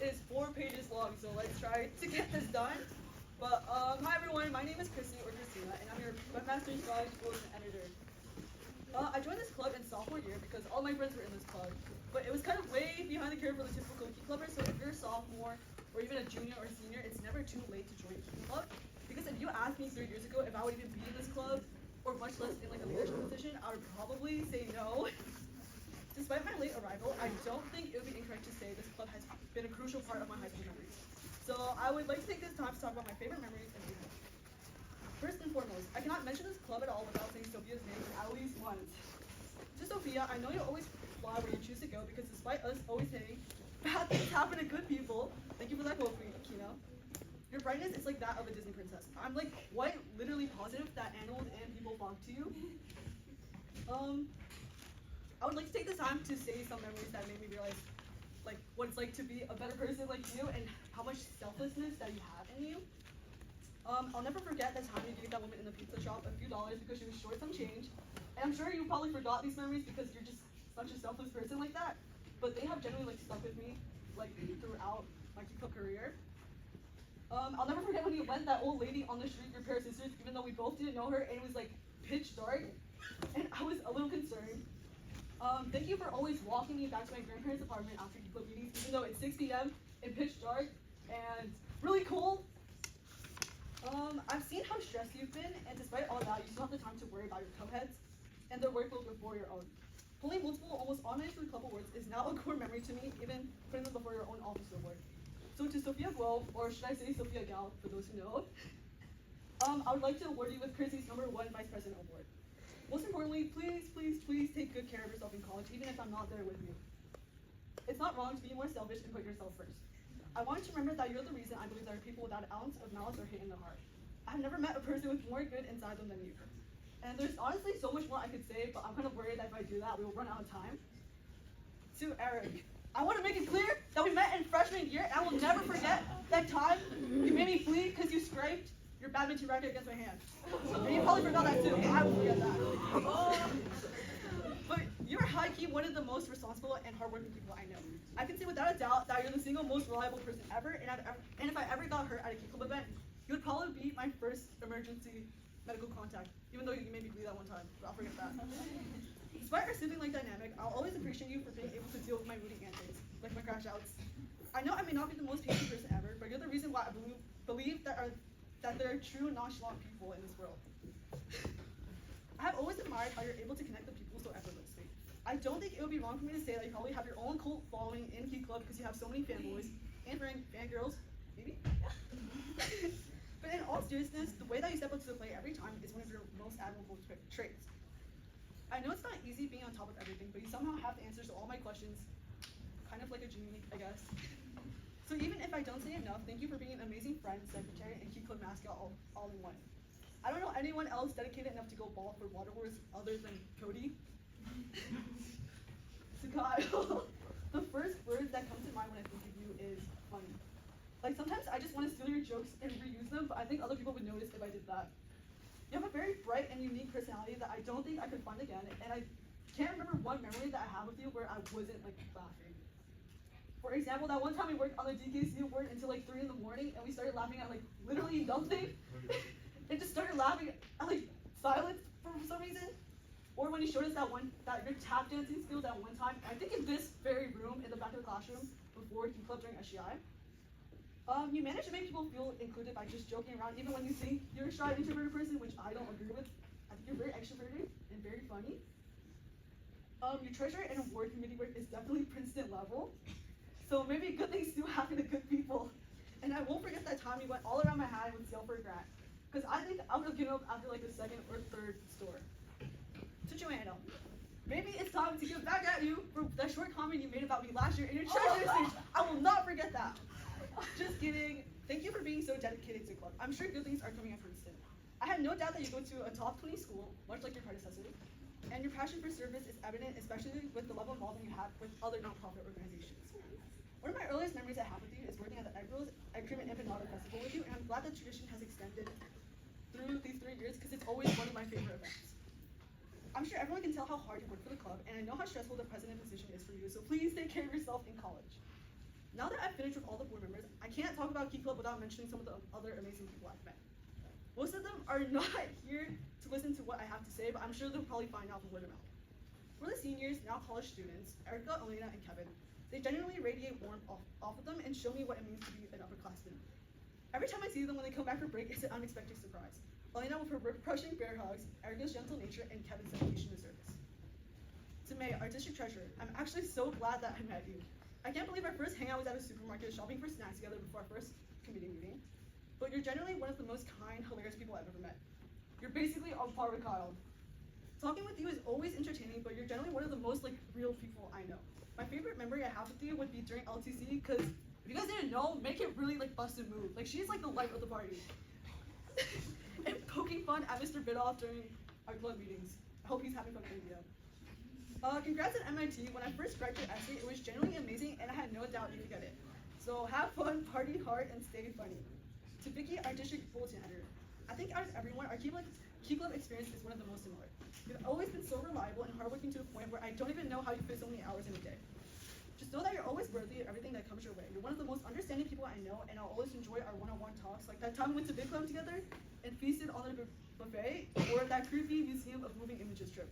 is 4 pages long, so let's try to get this done. But hi everyone, my name is Christy or Christina, and I'm your Webmaster Christina Gao editor. I joined this club in sophomore year because all my friends were in this club, but it was kind of way behind the curve for the typical Key Clubber. So if you're a sophomore or even a junior or senior, it's never too late to join Key Club. Because if you asked me 3 years ago if I would even be in this club, or much less in like a leadership position, I would probably say no. Despite my late arrival, I don't think it would be incorrect to say this club has been a crucial part of my high school memories. So I would like to take this time to talk about my favorite memories and people. First and foremost, I cannot mention this club at all without saying Sophia's name at least once. To Sophia, I know you always fly where you choose to go because despite us always saying bad things happen to good people, thank you for that quote, Kino. Your brightness is like that of a Disney princess. I'm like quite literally positive that animals and people flock to you. I would like to take this time to say some memories that made me realize like what it's like to be a better person like you and how much selflessness that you have in you. I'll never forget the time you gave that woman in the pizza shop a few dollars because she was short some change. And I'm sure you probably forgot these memories because you're just such a selfless person like that. But they have generally like stuck with me like throughout my Key Club career. I'll never forget when you lent that old lady on the street your pair of scissors, even though we both didn't know her and it was like pitch dark. And I was a little concerned. Thank you for always walking me back to my grandparents' apartment after Key Club meetings, even though it's 6 p.m. and pitch dark and really cold. I've seen how stressed you've been, and despite all that, you still have the time to worry about your co-heads and their workload before your own. Pulling multiple, almost automatically club awards is now a core memory to me, even putting them before your own office award. So to Sophia Guo, or should I say Sophia Gao, for those who know, I would like to award you with Chrissy's #1 Vice President Award. Most importantly, please, please, please take good care of yourself in college, even if I'm not there with you. It's not wrong to be more selfish and put yourself first. I want you to remember that you're the reason I believe there are people without an ounce of malice or hate in their heart. I've never met a person with more good inside them than you. And there's honestly so much more I could say, but I'm kind of worried that if I do that, we will run out of time. To Erik, I want to make it clear that we met in freshman year, and I will never forget that time you made me bleed because you scraped your badminton racket against my hand. And you probably forgot that too, but I won't forget that. But you're high-key one of the most responsible and hardworking people I know. I can say without a doubt that you're the single most reliable person ever, and if I ever got hurt at a Key Club event, you would probably be my first emergency medical contact, even though you made me bleed that one time, but I'll forget that. Despite our sibling-like dynamic, I'll always appreciate you for being able to deal with my moody antics, like my crash outs. I know I may not be the most patient person ever, but you're the reason why I believe that there are true nonchalant people in this world. I have always admired how you're able to connect with people so effortlessly. I don't think it would be wrong for me to say that you probably have your own cult following in Key Club because you have so many fanboys and fangirls, maybe? But in all seriousness, the way that you step up to the plate every time is one of your most admirable traits. I know it's not easy being on top of everything, but you somehow have the answers to all my questions, kind of like a genie, I guess. So even if I don't say enough, thank you for being an amazing friend, secretary, and Key Club mascot all in one. I don't know anyone else dedicated enough to go ball for Water Wars other than Cody. So Kyle, the first word that comes to mind when I think of you is funny. Like sometimes I just want to steal your jokes and reuse them, but I think other people would notice if I did that. You have a very bright and unique personality that I don't think I could find again, and I can't remember one memory that I have with you where I wasn't like laughing. For example, that one time we worked on the DKC award until like 3 in the morning, and we started laughing at like literally nothing. And just started laughing at like silence for some reason. Or when you showed us that your tap dancing skills at one time, I think in this very room in the back of the classroom before Key Club during SGI. You managed to make people feel included by just joking around, even when you think you're a shy introverted person, which I don't agree with. I think you're very extroverted and very funny. Your treasure and award committee work is definitely Princeton level. So maybe good things do happen to good people. And I won't forget that time you went all around my hat with sale for a grant. Because I think I would have given up after like the second or third store. To Joanna, maybe it's time to get back at you for that short comment you made about me last year in your treasure stage. I will not forget that. Just kidding. Thank you for being so dedicated to club. I'm sure good things are coming at Princeton. I have no doubt that you go to a top 20 school, much like your predecessors, and your passion for service is evident, especially with the level of involvement you have with other nonprofit organizations. One of my earliest memories I have with you is working at the Egg Cream and Empanada Festival with you, and I'm glad that tradition has extended through these 3 years because it's always one of my favorite events. I'm sure everyone can tell how hard you work for the club, and I know how stressful the president position is for you, so please take care of yourself in college. Now that I've finished with all the board members, I can't talk about Key Club without mentioning some of the other amazing people I've met. Most of them are not here to listen to what I have to say, but I'm sure they'll probably find out from word of mouth. For the seniors, now college students, Erica, Elena, and Kevin, they genuinely radiate warmth off of them and show me what it means to be an upperclassman. Every time I see them when they come back for break, it's an unexpected surprise. Elena with her crushing bear hugs, Erica's gentle nature, and Kevin's dedication to service. To May, our district treasurer, I'm actually so glad that I met you. I can't believe our first hangout was at a supermarket shopping for snacks together before our first committee meeting. But you're generally one of the most kind, hilarious people I've ever met. You're basically on par with Kyle. Talking with you is always entertaining, but you're generally one of the most real people I know. My favorite memory I have with you would be during LTC, because if you guys didn't know, make it really bust a move. She's the life of the party. And poking fun at Mr. Bidoff during our club meetings. I hope he's having fun with you. Congrats at MIT. When I first read your essay, it was genuinely amazing, and I had no doubt you could get it. So have fun, party hard, and stay funny. To Vicky, our district bulletin editor, I think out of everyone, our Key Club experience is one of the most similar. You've always been so reliable and hardworking to the point where I don't even know how you fit so many hours in a day. Just know that you're always worthy of everything that comes your way. You're one of the most understanding people I know, and I'll always enjoy our one-on-one talks, like that time we went to Big Club together and feasted on the buffet, or that creepy Museum of Moving Images trip.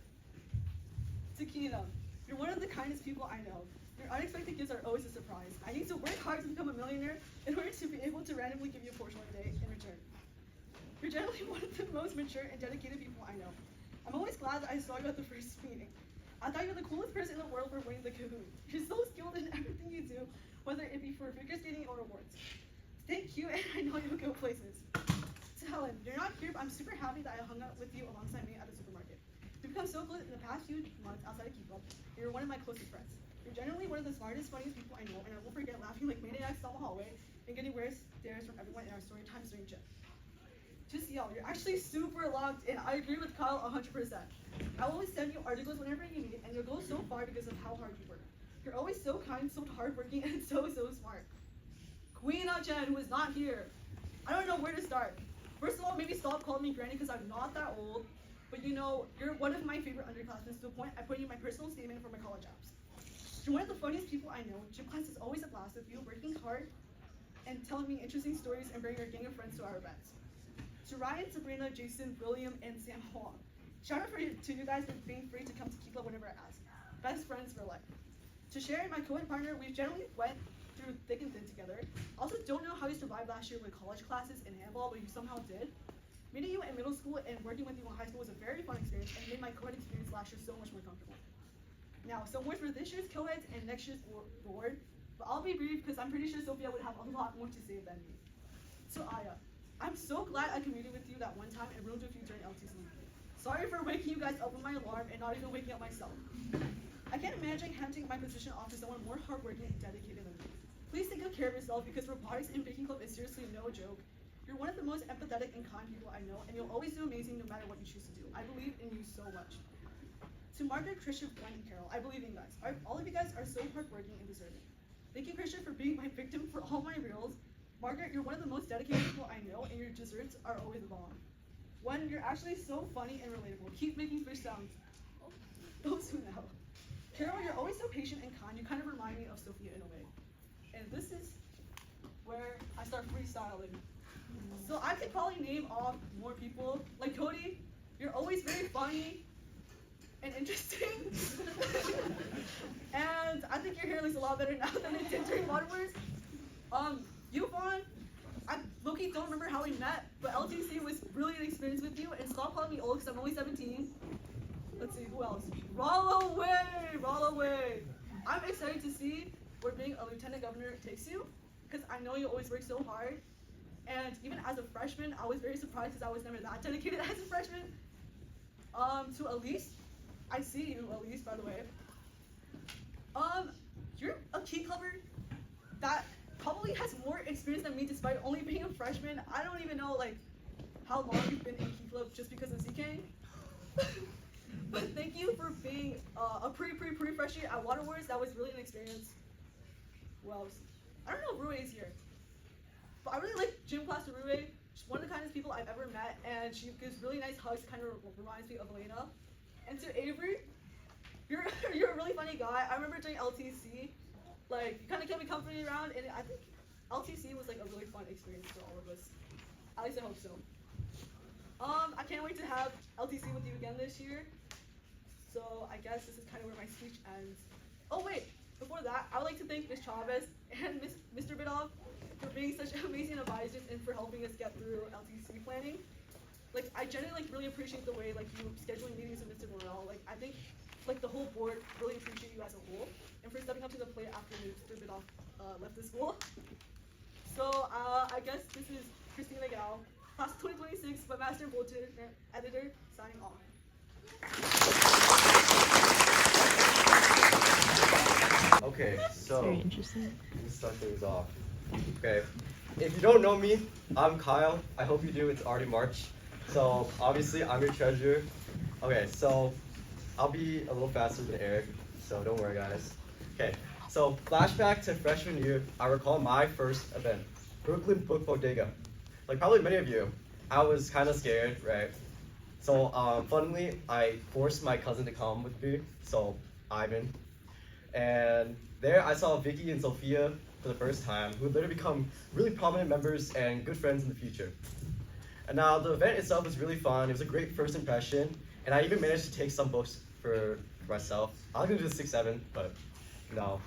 To Kina, you're one of the kindest people I know. Your unexpected gifts are always a surprise. I need to work hard to become a millionaire in order to be able to randomly give you a Porsche one day in return. You're generally one of the most mature and dedicated people I know. I'm always glad that I saw you at the first meeting. I thought you're the coolest person in the world for winning the Kahoot. You're so skilled in everything you do, whether it be for figure skating or awards. Stay cute, and I know you'll go places. To Helen, you're not here, but I'm super happy that I hung out with you alongside me at the supermarket. We've become so close in the past few months outside of Keep Up. You're one of my closest friends. You're generally one of the smartest, funniest people I know, and I won't forget laughing like maniacs down the hallway and getting weird stares from everyone in our story times during gym. To CL, you're actually super locked in. I agree with Kyle 100%. I'll always send you articles whenever you need, and you'll go so far because of how hard you work. You're always so kind, so hardworking, and so smart. Queen Chen, who is not here. I don't know where to start. First of all, maybe stop calling me granny because I'm not that old. But you're one of my favorite underclassmen to the point I put you in my personal statement for my college apps. You're one of the funniest people I know. Gym class is always a blast with you, working hard and telling me interesting stories and bringing your gang of friends to our events. To Ryan, Sabrina, Jason, William, and Sam Huang. Shout out to you guys for being free to come to Key Club whenever I ask. Best friends for life. To Sherry, my co-ed partner, we generally went through thick and thin together. Also, don't know how you survived last year with college classes and handball, but you somehow did. Meeting you in middle school and working with you in high school was a very fun experience and made my co-ed experience last year so much more comfortable. Now, some words for this year's co-eds and next year's board, but I'll be brief because I'm pretty sure Sophia would have a lot more to say than me. So Aya, I'm so glad I commuted with you that one time and roomed with you during LTC. Sorry for waking you guys up with my alarm and not even waking up myself. I can't imagine handing my position off to someone more hardworking and dedicated than me. Please take good care of yourself because robotics in Baking Club is seriously no joke. You're one of the most empathetic and kind people I know, and you'll always do amazing no matter what you choose to do. I believe in you so much. To Margaret, Christian, Glenn, and Carol, I believe in you guys. All of you guys are so hardworking and deserving. Thank you, Christian, for being my victim for all my reels. Margaret, you're one of the most dedicated people I know, and your desserts are always a bomb. One, you're actually so funny and relatable. Keep making fish sounds. Those who know. Carol, you're always so patient and kind. You kind of remind me of Sophia in a way. And this is where I start freestyling. So I could probably name off more people. Like Cody, you're always very funny and interesting. And I think your hair looks a lot better now than it did during Water Wars. You, Vaughn, I low-key don't remember how we met, but LTC was really an experience with you, and stop calling me old because I'm only 17. Let's see, who else? Rollaway! I'm excited to see where being a lieutenant governor takes you, because I know you always work so hard. And even as a freshman, I was very surprised because I was never that dedicated as a freshman. To Elise, I see you, Elise, by the way. You're a key clubber that probably has more experience than me despite only being a freshman. I don't even know how long you've been in key club just because of ZK. But thank you for being a pre-freshie at Water Wars. That was really an experience. Who else? I don't know if Rue is here. But I really like gym class to Rue. She's one of the kindest people I've ever met, and she gives really nice hugs, kind of reminds me of Elena. And to Avery, you're a really funny guy. I remember during LTC, Like, you kind of kept me company around, and I think LTC was like a really fun experience for all of us. At least I hope so. I can't wait to have LTC with you again this year. So I guess this is kind of where my speech ends. Oh wait, before that, I would like to thank Ms. Chavez and Mr. Bidoff for being such amazing advisors and for helping us get through LTC planning. Like, I genuinely really appreciate the way like you scheduling meetings with Mr. Morel. Like, I think like the whole board really appreciate you as a whole, and for stepping up to the plate after Mr. Bidoff left the school. So I guess this is Christina Gao, class 2026 Webmaster Bulletin editor, signing off. Okay, so Very interesting. let's start things off. Okay, if you don't know me, I'm Kyle. I hope you do. It's already March. So obviously I'm your treasurer. Okay, so I'll be a little faster than Eric, so don't worry guys. Okay, so flashback to freshman year, I recall my first event, Brooklyn Book Bodega. Like probably many of you, I was kind of scared, right? So funnily, I forced my cousin to come with me, so Ivan. And there I saw Vicky and Sophia for the first time, who would later become really prominent members and good friends in the future. And now the event itself was really fun. It was a great first impression, and I even managed to take some books for myself. I was gonna do 6-7, but no.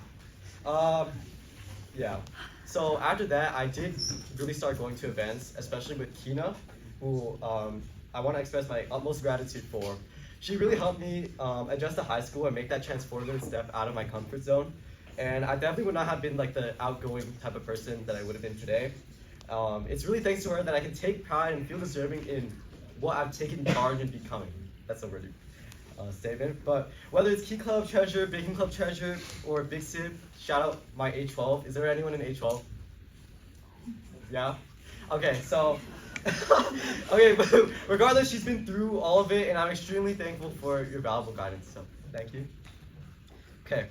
Yeah. So after that, I did really start going to events, especially with Kina, who I want to express my utmost gratitude for. She really helped me adjust to high school and make that transformative step out of my comfort zone. And I definitely would not have been like the outgoing type of person that I would have been today. It's really thanks to her that I can take pride and feel deserving in what I've taken charge in becoming. That's a wordy statement. But whether it's Key Club Treasure, Baking Club Treasure, or Big Sip, shout out my A12. Is there anyone in A12? Yeah? Okay, so okay, but regardless, she's been through all of it, and I'm extremely thankful for your valuable guidance, so thank you. Okay,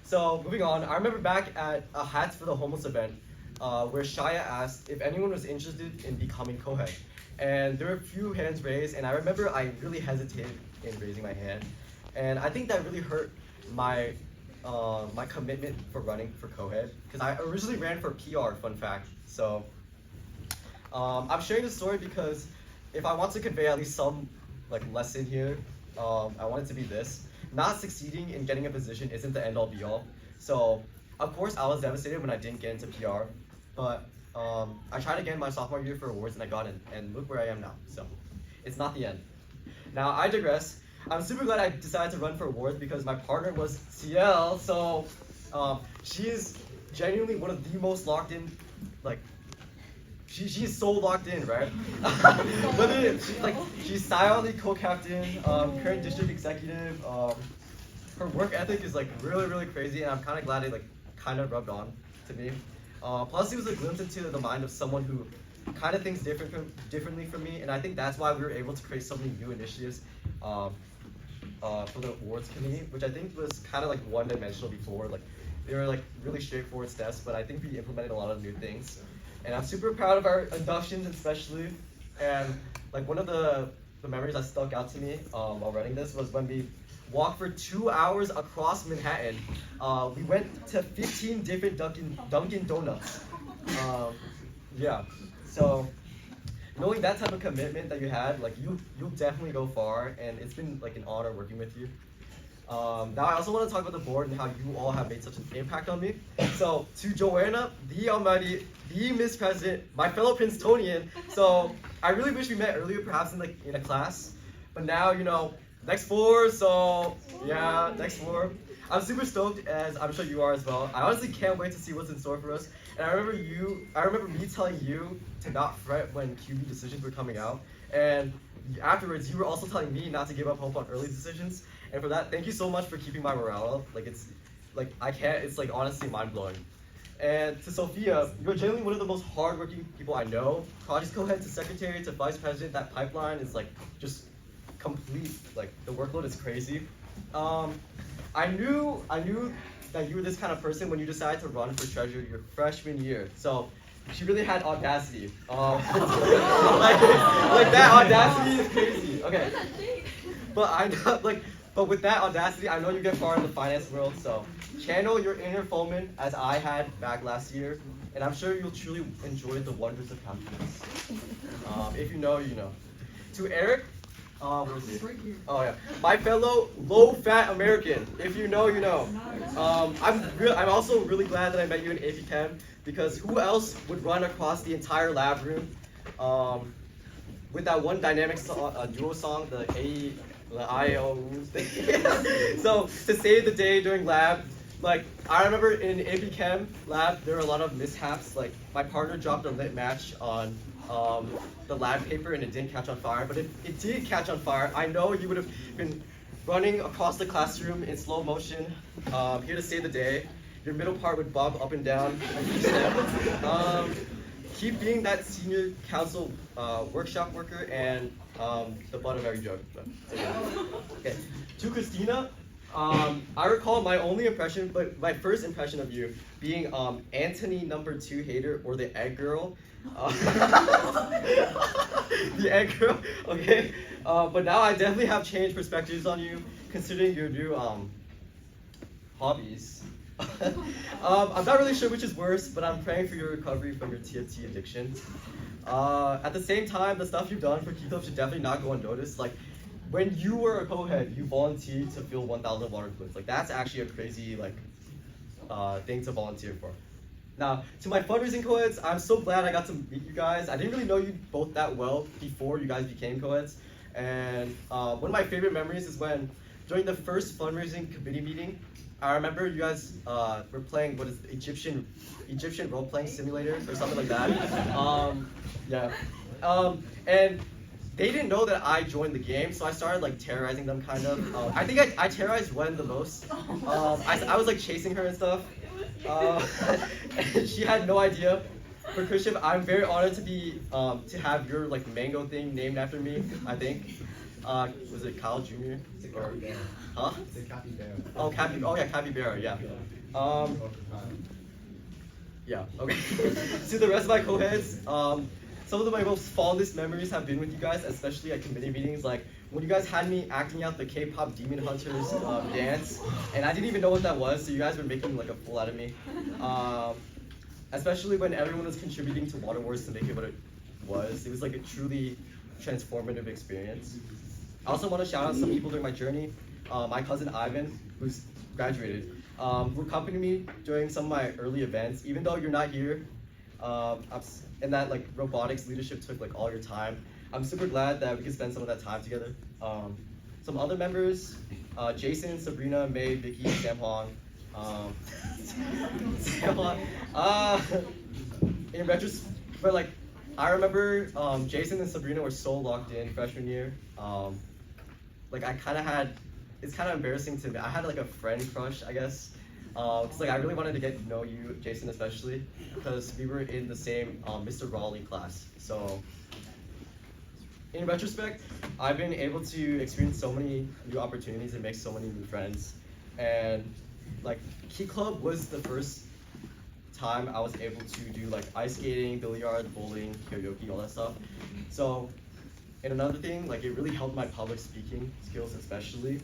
so moving on, I remember back at a Hats for the Homeless event, where Shaya asked if anyone was interested in becoming co-head, and there were a few hands raised, and I remember I really hesitated in raising my hand, and I think that really hurt my my commitment for running for co-head, because I originally ran for PR, fun fact, so I'm sharing this story because if I want to convey at least some like lesson here, I want it to be this. Not succeeding in getting a position isn't the end all be all. So of course I was devastated when I didn't get into PR, but I tried again my sophomore year for awards and I got in, and look where I am now. So it's not the end. Now I digress. I'm super glad I decided to run for awards because my partner was CL, so she is genuinely one of the most locked in, like, she's so locked in, right? She's silently co-captain, current district executive. Her work ethic is like really crazy, and I'm kind of glad it like kind of rubbed on to me. Plus, it was a glimpse into the mind of someone who kind of thinks differently from me, and I think that's why we were able to create so many new initiatives for the awards committee, which I think was kind of like one-dimensional before. Like they were like really straightforward steps, but I think we implemented a lot of new things. And I'm super proud of our inductions especially, and like one of the memories that stuck out to me while running this was when we walked for 2 hours across Manhattan. We went to 15 different Dunkin' Donuts. Yeah, so knowing that type of commitment that you had, like you'll definitely go far, and it's been like an honor working with you. Now I also want to talk about the board and how you all have made such an impact on me. So to Joanna, the almighty, the Miss President, my fellow Princetonian. So I really wish we met earlier, perhaps in a class. But now, you know, next floor. So yeah, next floor. I'm super stoked, as I'm sure you are as well. I honestly can't wait to see what's in store for us. And I remember me telling you to not fret when QB decisions were coming out. And afterwards, you were also telling me not to give up hope on early decisions. And for that, thank you so much for keeping my morale up. It's like honestly mind-blowing. And to Sophia, you're genuinely one of the most hardworking people I know. Project co-head to secretary to vice president, that pipeline is like just complete. Like the workload is crazy. I knew that you were this kind of person when you decided to run for treasurer your freshman year. So she really had audacity. Like that audacity is crazy. Okay. But with that audacity, I know you get far in the finance world, so channel your inner foeman as I had back last year, and I'm sure you'll truly enjoy the wonders of happiness. If you know, you know. To Erik, where's he? Oh yeah, my fellow low-fat American. If you know, you know. I'm also really glad that I met you in AP Chem, because who else would run across the entire lab room with that one dynamic duo song, the A-I-O thing. So to save the day during lab, like I remember in AP Chem lab, there were a lot of mishaps. Like my partner dropped a lit match on the lab paper and it didn't catch on fire. But if it did catch on fire, I know you would have been running across the classroom in slow motion, here to save the day. Your middle part would bob up and down each step. Keep being that senior council workshop worker and the butt of every joke. Okay. To Christina, I recall my only impression, but my first impression of you being Anthony #2 hater or the egg girl. The egg girl, okay. But now I definitely have changed perspectives on you, considering your new hobbies. I'm not really sure which is worse, but I'm praying for your recovery from your TFT addiction. At the same time, the stuff you've done for Key Club should definitely not go unnoticed. Like, when you were a co-head, you volunteered to fill 1,000 water balloons. Like, that's actually a crazy, like, thing to volunteer for. Now, to my fundraising co-heads, I'm so glad I got to meet you guys. I didn't really know you both that well before you guys became co-heads. And one of my favorite memories is when, during the first fundraising committee meeting, I remember you guys were playing, what is it, Egyptian role-playing simulator or something like that. Yeah. And they didn't know that I joined the game, so I started like terrorizing them kind of. I think I terrorized Wen the most. I was like chasing her and stuff. And she had no idea. For Christian, I'm very honored to be to have your like mango thing named after me. I think. Was it Kyle Jr.? Or, huh? It's a capybara. Oh, capybara, yeah. Yeah, okay. To the rest of my co-heads, some of my most fondest memories have been with you guys, especially at committee meetings. Like when you guys had me acting out the K-pop Demon Hunters dance, and I didn't even know what that was, so you guys were making like a fool out of me. Especially when everyone was contributing to Water Wars to make it what it was. It was like a truly transformative experience. I also want to shout out some people during my journey. My cousin Ivan, who's graduated, who accompanied me during some of my early events. Even though you're not here, and that like robotics leadership took like all your time, I'm super glad that we could spend some of that time together. Some other members, Jason, Sabrina, May, Vicky, Sam Huang. Sam Huang. In retrospect, but like I remember Jason and Sabrina were so locked in freshman year. Like I kind of had, it's kind of embarrassing to me. I had like a friend crush, I guess. Cause like I really wanted to get to know you, Jason especially, because we were in the same Mr. Raleigh class. So in retrospect, I've been able to experience so many new opportunities and make so many new friends. And like Key Club was the first time I was able to do like ice skating, billiard, bowling, karaoke, all that stuff. So, and another thing, like it really helped my public speaking skills, especially.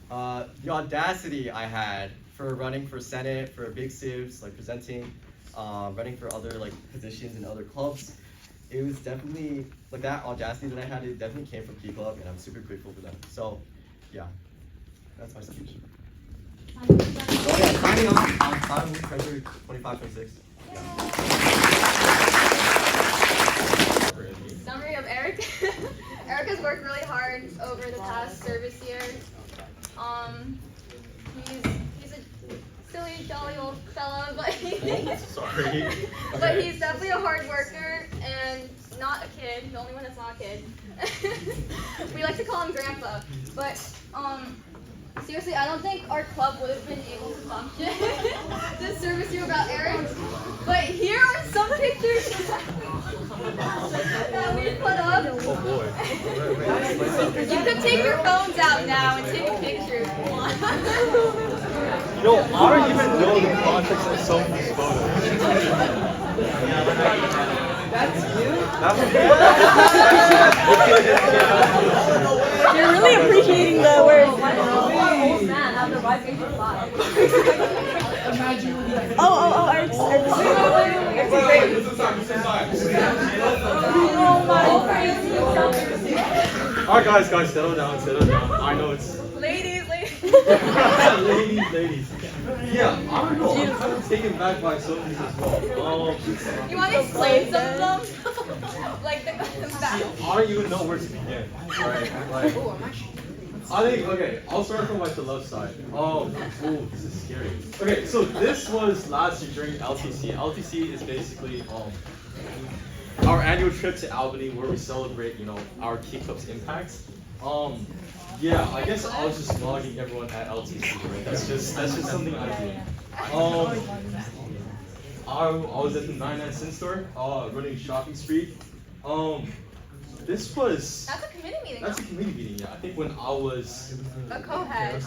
The audacity I had for running for Senate, for big civs, like presenting, running for other like positions in other clubs. It was definitely, like that audacity that I had, it definitely came from Key Club, and I'm super grateful for that. So, yeah, that's my speech. Oh yeah, signing off on Cloud Treasury 2526. Summary of Erik. Erik has worked really hard over the past service year. He's a silly, jolly old fella, but Sorry. but he's definitely a hard worker and not a kid. The only one that's not a kid. We like to call him Grandpa, but seriously, I don't think our club would have been able to function this service year without Erik. But here are some pictures that we put up. Oh boy. You could take your phones out now and take a picture if you want. You know, I don't even know the context of some of these photos. That's you? You're really appreciating the words. Oh man, on the right age of 5. Alright guys, settle down. I know it's Ladies. ladies. Yeah, I don't know. I'm kind of taken back by some of these as well. You want to explain some of them? Like the back. I don't even know where to begin. Right? Like, I think I'll start from like the left side. This is scary. Okay, so this was last year during LTC. LTC is basically our annual trip to Albany where we celebrate, our Key Club's impact. Yeah, I guess I was just vlogging everyone at LTC, right? That's just something I do. I was at the 99 Cent store, running shopping street. This was. That's a committee meeting. That's a committee meeting, yeah. I think when I was A co-head.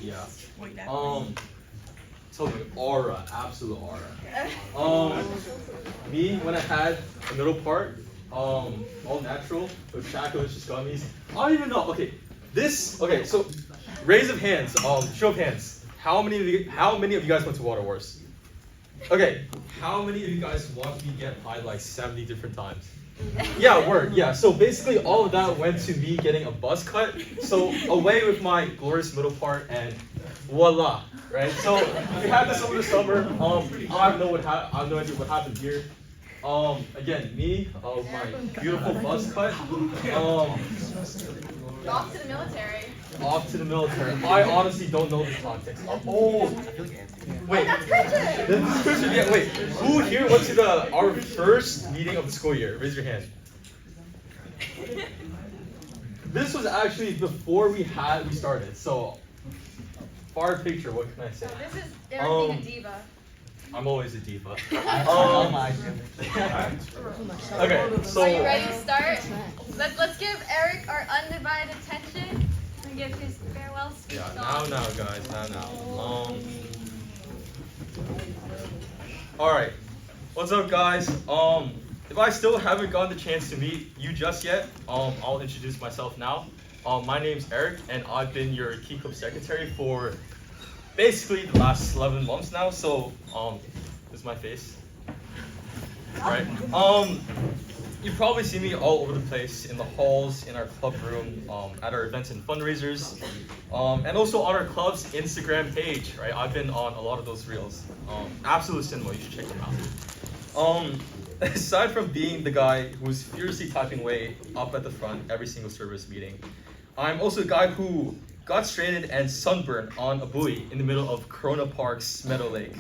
yeah. Tell me, aura, absolute aura. Me when I had a middle part, all natural, with chocolates, just gummies. I don't even know. Okay, so raise of hands, show of hands. How many of you guys went to Water Wars? Okay, how many of you guys watched me get pied like 70 different times? Yeah, word. Yeah, so basically all of that went to me getting a buzz cut. So away with my glorious middle part and voila, right? So we had this over the summer. I have no idea what happened here. Again, me, my beautiful buzz cut. Off to the military. Off to the military. I honestly don't know the context. Wait. That's Christian. Yeah, wait. Who here went to our first meeting of the school year? Raise your hand. This was actually before we started. So, far picture. What can I say? This is Erik being a diva. I'm always a diva. Okay, so. Are you ready to start? Let's give Erik our undivided attention and give his farewell speech. Yeah, now, guys, now. All right, what's up, guys? If I still haven't gotten the chance to meet you just yet, I'll introduce myself now. My name's Erik, and I've been your Key Club secretary for basically the last 11 months now. So, this is my face, right? You probably see me all over the place in the halls, in our club room, at our events and fundraisers, and also on our club's Instagram page, right? I've been on a lot of those reels. Absolute cinema, you should check them out. Aside from being the guy who's furiously typing away up at the front every single service meeting, I'm also a guy who got stranded and sunburned on a buoy in the middle of Corona Park's Meadow Lake.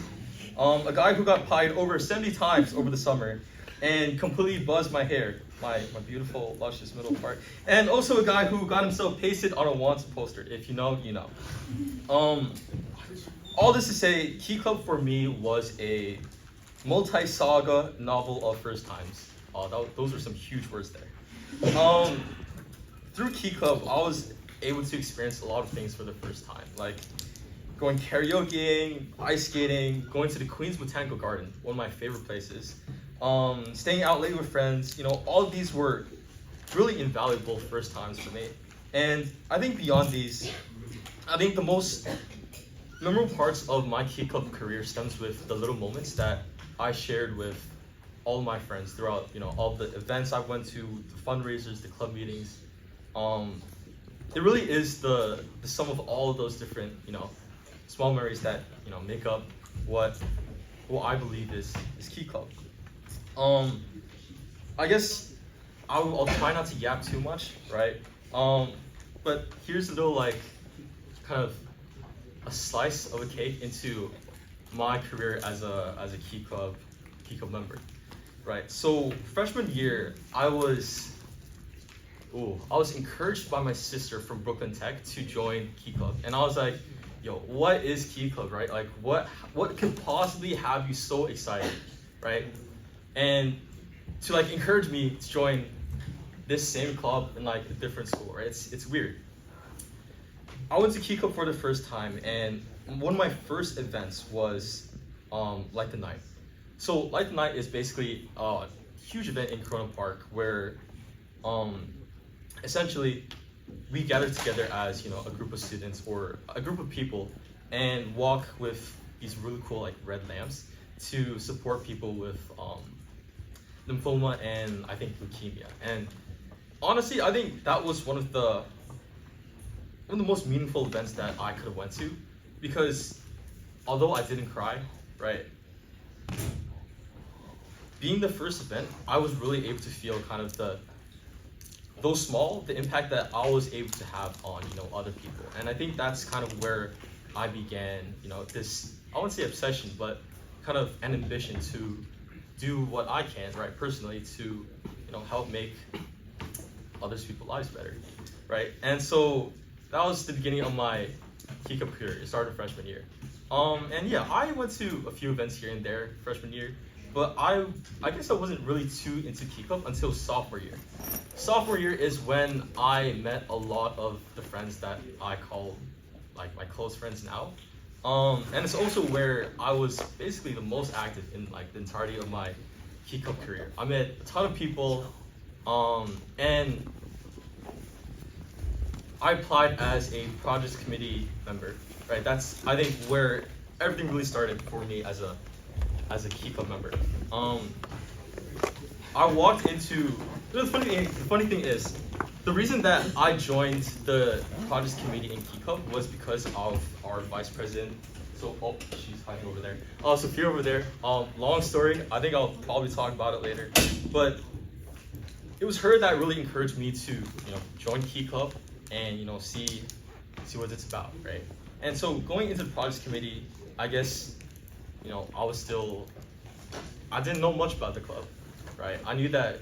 A guy who got pied over 70 times over the summer and completely buzzed my hair, my beautiful, luscious middle part. And also a guy who got himself pasted on a wanted poster. If you know, you know. All this to say, Key Club for me was a multi-saga novel of first times. Those are some huge words there. Through Key Club, I was able to experience a lot of things for the first time, like going karaokeing, ice skating, going to the Queens Botanical Garden, one of my favorite places, staying out late with friends. All of these were really invaluable first times for me. And I think beyond these, I think the most memorable parts of my Key Club career stems with the little moments that I shared with all of my friends throughout, all the events I went to, the fundraisers, the club meetings. It really is the sum of all of those different, small memories that, make up what I believe is Key Club. I guess I'll try not to yap too much, right? But here's a little, kind of a slice of a cake into my career as a Key Club member, right? So freshman year, I was encouraged by my sister from Brooklyn Tech to join Key Club, and I was like, yo, what is Key Club, right? Like, what could possibly have you so excited, right? And to encourage me to join this same club in a different school, right? It's weird. I went to Key Club for the first time, and one of my first events was Light the Night. So Light the Night is basically a huge event in Corona Park where essentially we gather together as a group of students or a group of people and walk with these really cool like red lamps to support people with lymphoma and I think leukemia. And honestly, I think that was one of the most meaningful events that I could have went to, because although I didn't cry, right, being the first event, I was really able to feel kind of the impact that I was able to have on other people. And I think that's kind of where I began this, I wouldn't say obsession, but kind of an ambition to do what I can, right, personally, to help make others people's lives better, right? And so that was the beginning of my Key Cup career. It started freshman year. And yeah, I went to a few events here and there freshman year, but I guess I wasn't really too into Key Cup until sophomore year. Sophomore year is when I met a lot of the friends that I call like my close friends now. And it's also where I was basically the most active in like the entirety of my Key Cup career. I met a ton of people, and I applied as a project committee member, right? That's, I think, where everything really started for me as a Key Cup member. I walked into, the funny thing is, the reason that I joined the project committee in Key Cup was because of our vice president. So, oh, she's hiding over there. Sophia over there. Long story. I think I'll probably talk about it later. But it was her that really encouraged me to, join Key Cup and see what it's about, right? And so going into the project committee, I guess, I didn't know much about the club, right? I knew that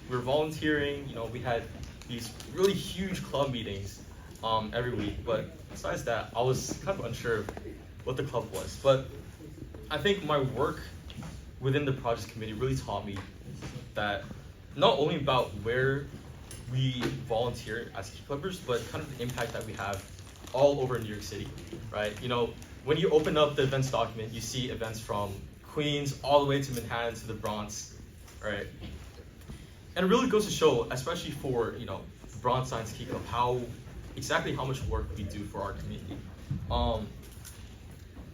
we were volunteering. We had these really huge club meetings every week, but besides that, I was kind of unsure of what the club was. But I think my work within the project committee really taught me that not only about where we volunteer as Key Clubbers, but kind of the impact that we have all over New York City, right? When you open up the events document, you see events from Queens all the way to Manhattan to the Bronx, right? And it really goes to show, especially for Bronx Science Key Club, exactly how much work we do for our community. I'll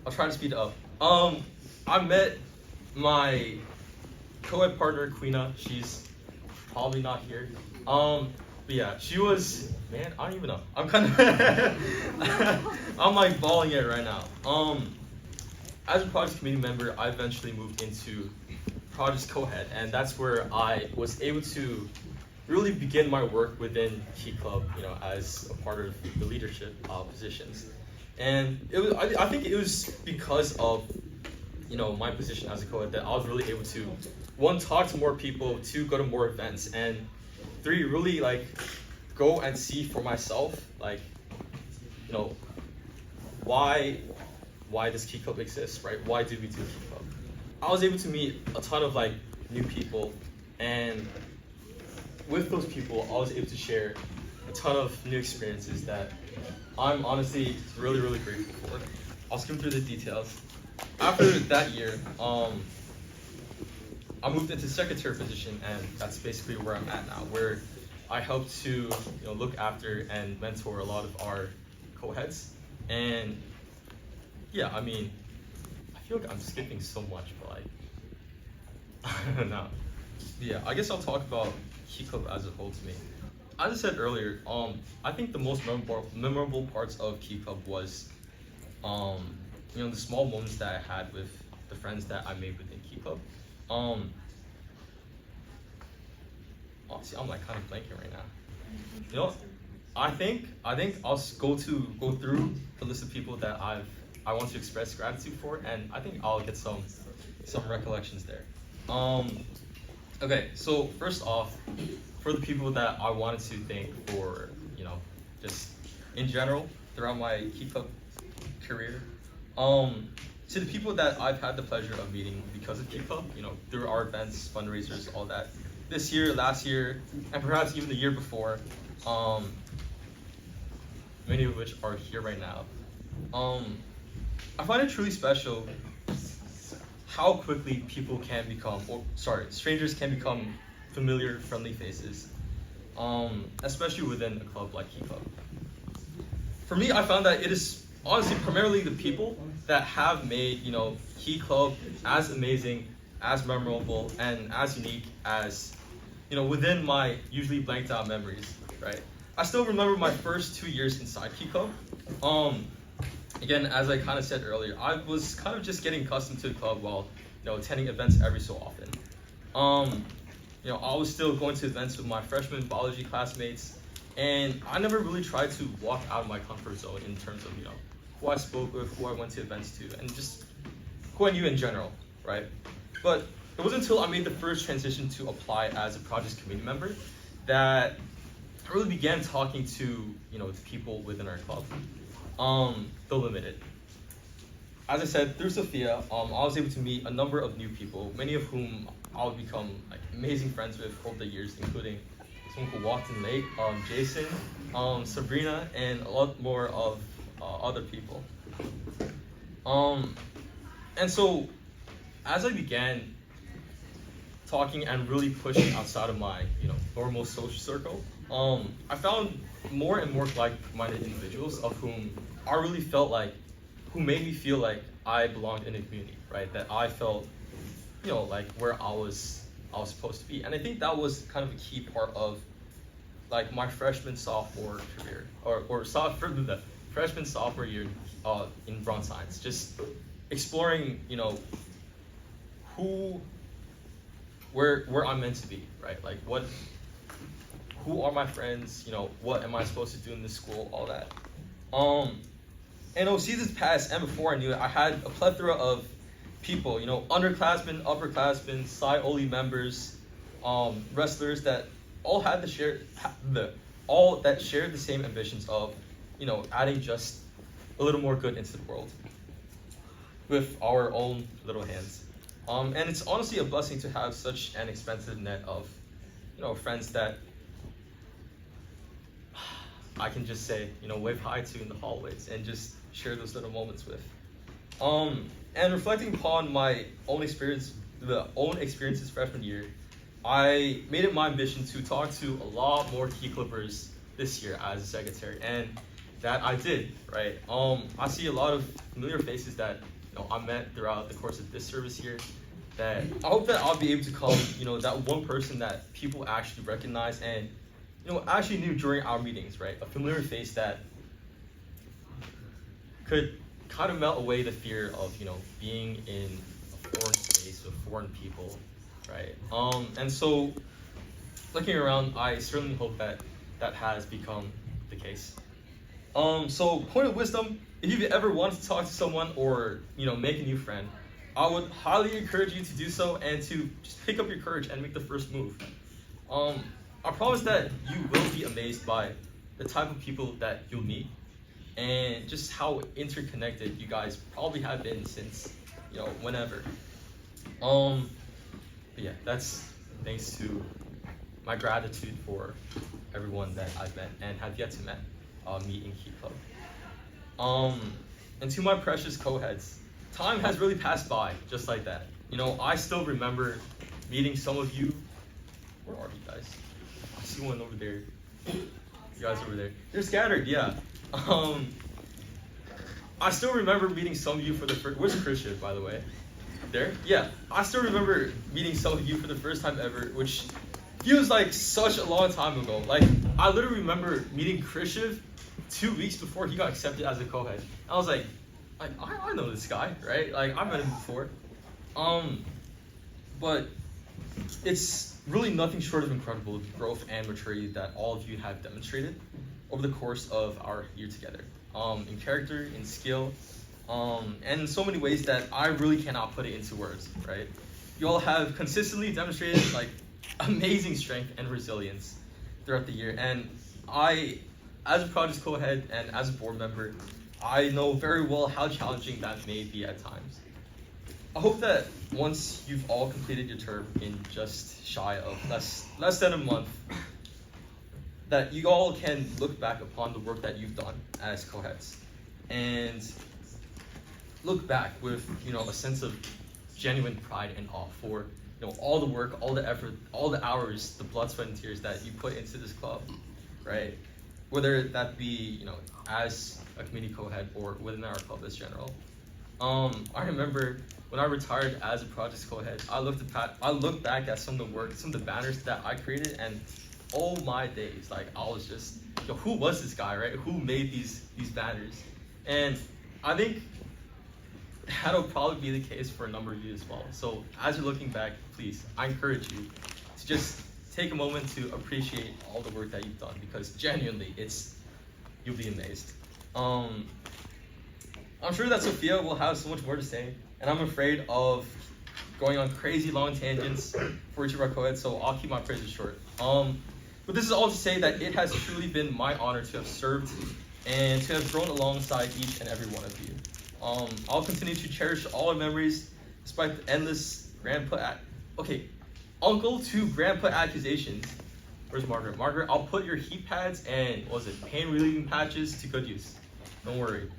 try to speed it up. I met my co-ed partner, Quina. She's probably not here. But yeah, she was, man, I don't even know. I'm kind of, I'm like balling it right now. As a project committee member, I eventually moved into project co-head, and that's where I was able to really begin my work within Key Club, as a part of the leadership positions. And it was, I think it was because of, my position as a co-ed that I was really able to, one, talk to more people, two, go to more events, and three, really like go and see for myself, like, why does Key Club exist, right? Why do we do Key Club? I was able to meet a ton of like new people, and with those people, I was able to share a ton of new experiences that I'm honestly really, really grateful for. I'll skim through the details. After that year, I moved into secretary position, and that's basically where I'm at now, where I help to look after and mentor a lot of our co-heads. And yeah, I mean, I feel like I'm skipping so much, but like, I don't know. Yeah, I guess I'll talk about Key Club as a whole to me. As I said earlier, I think the most memorable parts of Key Club was, the small moments that I had with the friends that I made within Key Club. Honestly, I'm like kind of blanking right now. I think I'll go through the list of people that I want to express gratitude for, and I think I'll get some recollections there. Okay, so first off, for the people that I wanted to thank for, just in general throughout my Key Club career, to the people that I've had the pleasure of meeting because of Key Club, through our events, fundraisers, all that, this year, last year, and perhaps even the year before, many of which are here right now. I find it truly special how quickly strangers can become familiar, friendly faces. especially within a club like Key Club. For me, I found that it is honestly primarily the people that have made, Key Club as amazing, as memorable, and as unique as, within my usually blanked out memories, right? I still remember my first 2 years inside Key Club. Again, as I kind of said earlier, I was kind of just getting accustomed to the club while, attending events every so often. I was still going to events with my freshman biology classmates, and I never really tried to walk out of my comfort zone in terms of, who I spoke with, who I went to events to, and just who I knew in general, right? But it wasn't until I made the first transition to apply as a project committee member that I really began talking to, the people within our club, the limited. As I said, through Sophia, I was able to meet a number of new people, many of whom I'll become amazing friends with over the years, including someone who walked in late, Jason, Sabrina, and a lot more of other people. And so, as I began talking and really pushing outside of my, normal social circle, I found more and more like-minded individuals of whom I really felt like, who made me feel like I belonged in a community, right? That I felt, like where I was supposed to be. And I think that was kind of a key part of my freshman sophomore career, or the freshman sophomore year in Bronx Science. Just exploring, where I'm meant to be, right? Who are my friends? What am I supposed to do in this school? All that. And seasons passed, and before I knew it, I had a plethora of people, underclassmen, upperclassmen, Psi Oli members, wrestlers that all had shared the same ambitions of, adding just a little more good into the world with our own little hands. And it's honestly a blessing to have such an expansive net of, friends that I can just say, wave hi to in the hallways and just share those little moments with. And reflecting upon my own experiences freshman year, I made it my ambition to talk to a lot more Key Clippers this year as a secretary, and that I did, right? I see a lot of familiar faces that I met throughout the course of this service here, that I hope that I'll be able to come, that one person that people actually recognize and, actually knew during our meetings, right? A familiar face that could kind of melt away the fear of, being in a foreign space with foreign people, right? And so, looking around, I certainly hope that that has become the case. So, point of wisdom, if you've ever wanted to talk to someone or, make a new friend, I would highly encourage you to do so and to just pick up your courage and make the first move. I promise that you will be amazed by the type of people that you'll meet and just how interconnected you guys probably have been since, whenever. But yeah, that's thanks to my gratitude for everyone that I've met and have yet to meet in Key Club. And to my precious co-heads, time has really passed by just like that. I still remember meeting some of you. Where are you guys? I see one over there. You guys over there. They're scattered, yeah. I still remember meeting some of you for the first. Where's Christian, by the way? There? Yeah. I still remember meeting some of you for the first time ever, which feels like such a long time ago. I literally remember meeting Christian 2 weeks before he got accepted as a co-head. I was like, I know this guy, right? I met him before. But it's really nothing short of incredible, the growth and maturity that all of you have demonstrated over the course of our year together. In character, in skill, and in so many ways that I really cannot put it into words, right? You all have consistently demonstrated amazing strength and resilience throughout the year, and I, as a project co-head and as a board member, I know very well how challenging that may be at times. I hope that once you've all completed your term in just shy of less than a month, that you all can look back upon the work that you've done as co-heads and look back with a sense of genuine pride and awe for all the work, all the effort, all the hours, the blood, sweat, and tears that you put into this club, right? Whether that be, as a committee co-head or within our club as general. I remember when I retired as a projects co-head, I looked back at some of the work, some of the banners that I created, and oh my days, like I was just, who was this guy, right? Who made these banners? And I think that'll probably be the case for a number of you as well. So as you're looking back, please, I encourage you to just take a moment to appreciate all the work that you've done, because genuinely, you'll be amazed. I'm sure that Sophia will have so much more to say, and I'm afraid of going on crazy long tangents for each of our co-heads, so I'll keep my praises short. But this is all to say that it has truly been my honor to have served and to have grown alongside each and every one of you. I'll continue to cherish all our memories despite the endless uncle to grandpa accusations. Where's Margaret? Margaret, I'll put your heat pads and pain relieving patches to good use. Don't worry.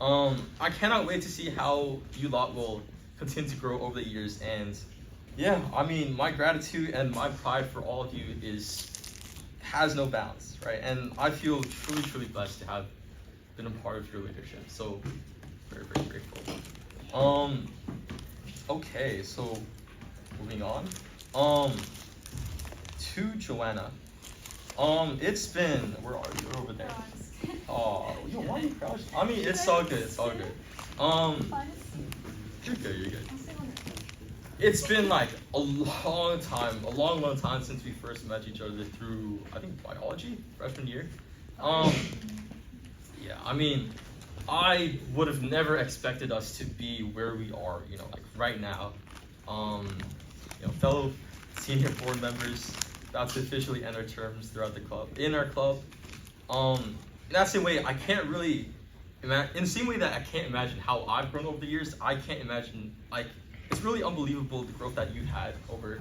I cannot wait to see how you lot will continue to grow over the years, and yeah, I mean, my gratitude and my pride for all of you has no bounds, right? And I feel truly, truly blessed to have been a part of your leadership. So very, very grateful. Okay, so moving on. To Joanna. It's been, where are you? You're over there. Oh, you want me crouch? I mean, it's all good. It's all good. You're good. You're good. It's been like a long time since we first met each other through, I think, biology, freshman year. Yeah, I mean, I would have never expected us to be where we are, like right now. Fellow senior board members, about to officially end our terms throughout the club, in our club. In that same way, I can't really imagine, in the same way that I can't imagine how I've grown over the years, I can't imagine, it's really unbelievable the growth that you've had over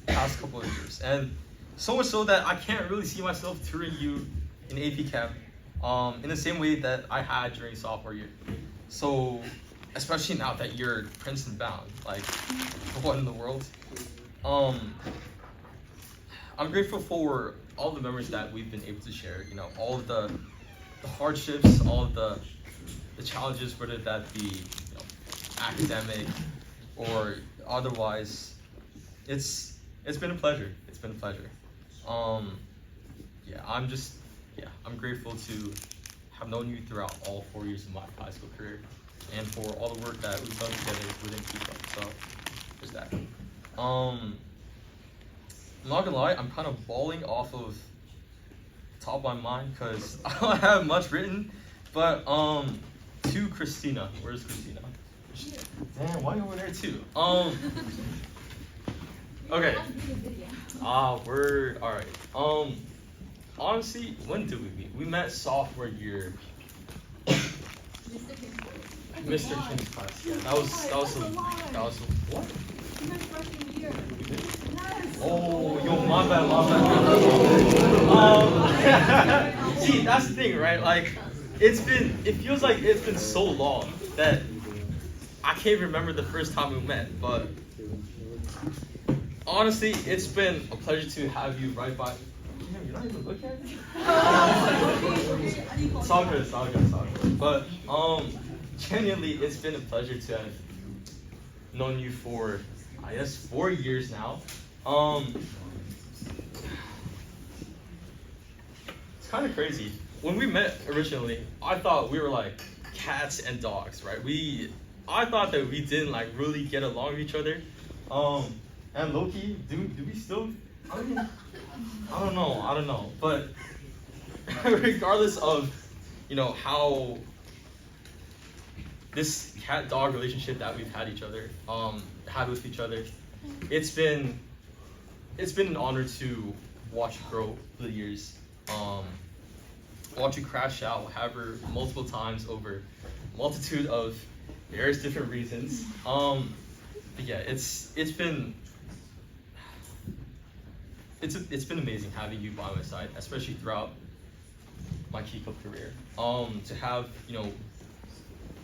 the past couple of years. And so much so that I can't really see myself touring you in AP Chem in the same way that I had during sophomore year. So, especially now that you're Princeton bound, what in the world? I'm grateful for all the memories that we've been able to share, all of the hardships, all of the challenges, whether that be academic or otherwise. It's been a pleasure. It's been a pleasure. I'm grateful to have known you throughout all 4 years of my high school career, and for all the work that we've done together within Keep Up. So there's that. I'm not gonna lie, I'm kind of balling off of the top of my mind because I don't have much written. But to Christina, where's Christina? Damn, why are you over there too? Okay. We're all right. Honestly, when did we meet? We met sophomore year. Mr. Kim's class. Yeah, that was what? Oh, yo, my bad. See, that's the thing, right? It feels like it's been so long that I can't remember the first time we met, but honestly, it's been a pleasure to have you right by. Damn, you're not even looking at me? It's all good. But, genuinely, it's been a pleasure to have known you for, I guess, 4 years now. It's kind of crazy. When we met originally, I thought we were like cats and dogs, right? I thought that we didn't really get along with each other. And low-key, do we still? I mean, I don't know. But regardless of, how this cat-dog relationship that we've had with each other, it's been an honor to watch you grow through the years. Watch you crash out, however, multiple times over a multitude of various different reasons. But yeah, it's been amazing having you by my side, especially throughout my Key Club career. To have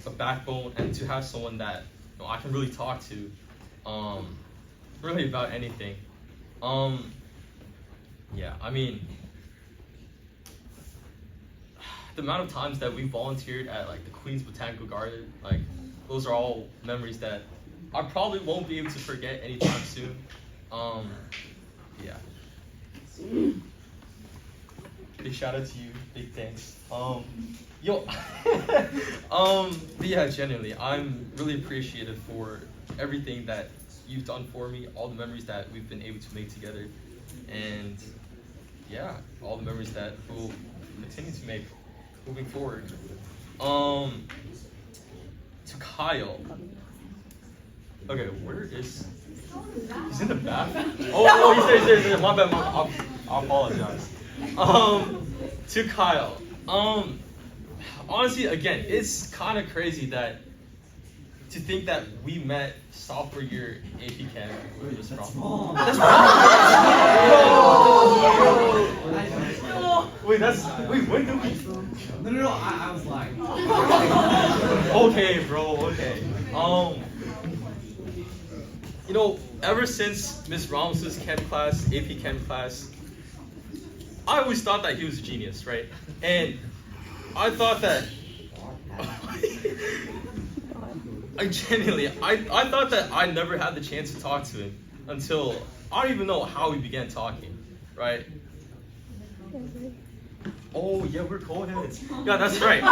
a backbone and to have someone that I can really talk to, really about anything. Yeah, I mean, the amount of times that we volunteered at like the Queens Botanical Garden, like those are all memories that I probably won't be able to forget anytime soon. Yeah. Big shout out to you. Big thanks. Yo. But yeah, genuinely, I'm really appreciative for everything that you've done for me, all the memories that we've been able to make together, and yeah, all the memories that we'll continue to make moving forward. To Kyle. Okay, where is? He's in the bathroom. Oh, he's there. My bad. I apologize. To Kyle. Honestly, again, it's kind of crazy that to think that we met sophomore year AP Chem. That's wrong. That's wrong. Wait, when did we? No, I was lying. Okay, bro. Okay. You know, ever since Miss Rams's chem class, AP Chem class, I always thought that he was a genius, right? And I thought that I thought that I never had the chance to talk to him until I don't even know how we began talking, right? Oh yeah, we're co-heads. Yeah, that's right.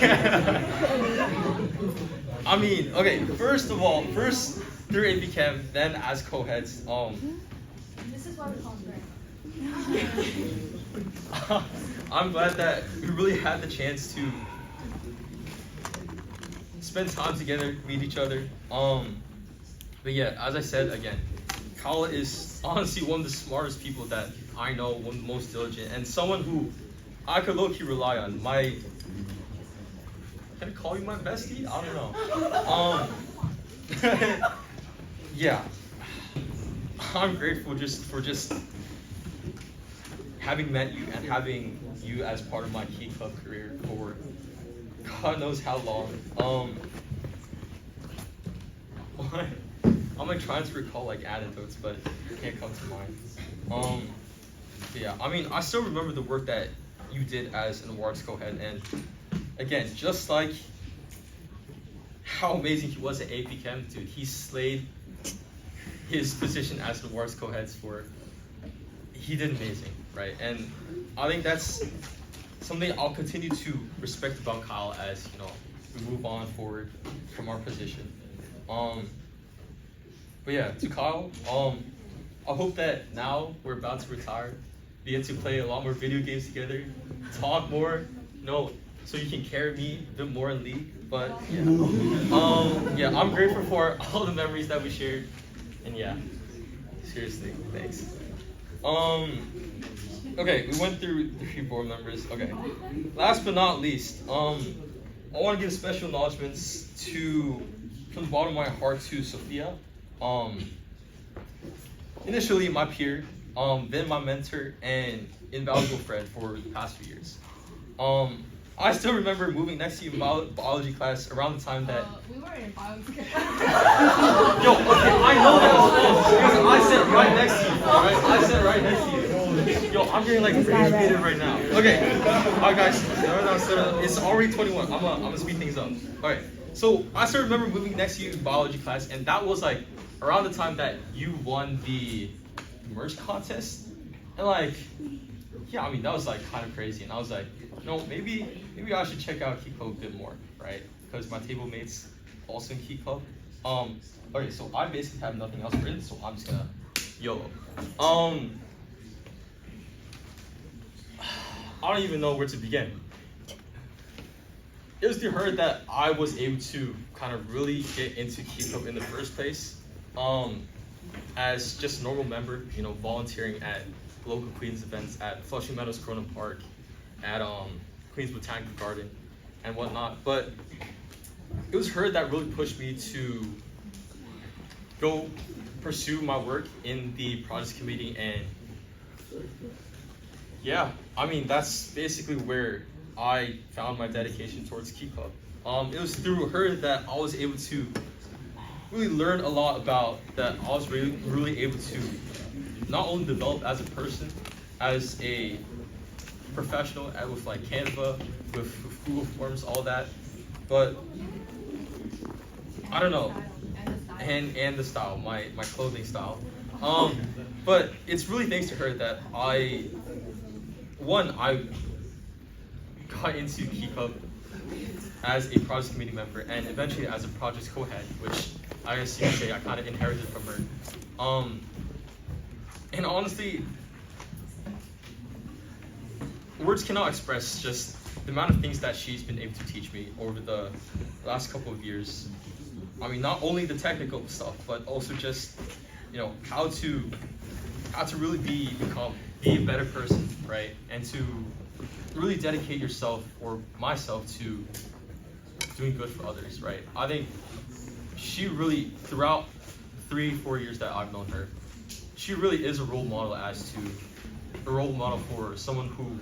Yeah. I mean, okay. First through AP Chem, then as co-heads. This is why we call him I'm glad that we really had the chance to spend time together, meet each other. But yeah, as I said again, Kyle is honestly one of the smartest people that I know, one of the most diligent, and someone who I could low-key rely on. Can I call you my bestie? I don't know. Yeah, I'm grateful for having met you and having you as part of my Key Club career for God knows how long. What? I'm like trying to recall like anecdotes, but it can't come to mind. Yeah, I mean, I still remember the work that you did as an awards co-head, and again, just like how amazing he was at AP Chem, dude, he slayed his position as an awards co-head he did amazing, right? And I think that's something I'll continue to respect about Kyle as, you know, we move on forward from our position. But yeah, to Kyle, I hope that now we're about to retire, we get to play a lot more video games together, talk more, you know, so you can carry me a bit more in league. But yeah, yeah, I'm grateful for all the memories that we shared, and yeah, seriously, thanks. Okay, we went through the 3 board members. Okay, last but not least, I want to give special acknowledgments from the bottom of my heart to Sophia. Initially my peer, then my mentor and invaluable friend for the past few years. I still remember moving next to you in biology class around the time that we were in biology class. Yo, okay, I know that was close because I sat right next to you. Right? I sat right next to you. Yo, I'm getting like irritated right now. Okay, alright guys, it's already 21. I'm gonna speed things up. Alright, so I still remember moving next to you in biology class, and that was like around the time that you won the merge contest, and like, yeah, I mean that was like kind of crazy, and I was like, you know, maybe I should check out Key Club a bit more, right? Because my table mates also in Key Club. Okay, so I basically have nothing else written, so I'm just gonna YOLO. I don't even know where to begin. It was through her that I was able to kind of really get into Key Club in the first place. As just a normal member, you know, volunteering at local Queens events at Flushing Meadows Corona Park, at Queens Botanical Garden, and whatnot. But it was her that really pushed me to go pursue my work in the projects committee, and yeah, I mean that's basically where I found my dedication towards Key Club. It was through her that I was able to really learned a lot about that. I was really able to not only develop as a person, as a professional, with like Canva, with Google Forms, all that, but I don't know, and the style, my clothing style. But it's really thanks to her that I got into Key Club as a project committee member and eventually as a project co-head, which I guess you could say I kind of inherited from her. And honestly, words cannot express just the amount of things that she's been able to teach me over the last couple of years. I mean, not only the technical stuff, but also just, you know, how to really be a better person, right? And to really dedicate yourself or myself to doing good for others, right? I think she really, throughout 3-4 years that I've known her, she really is a role model for someone who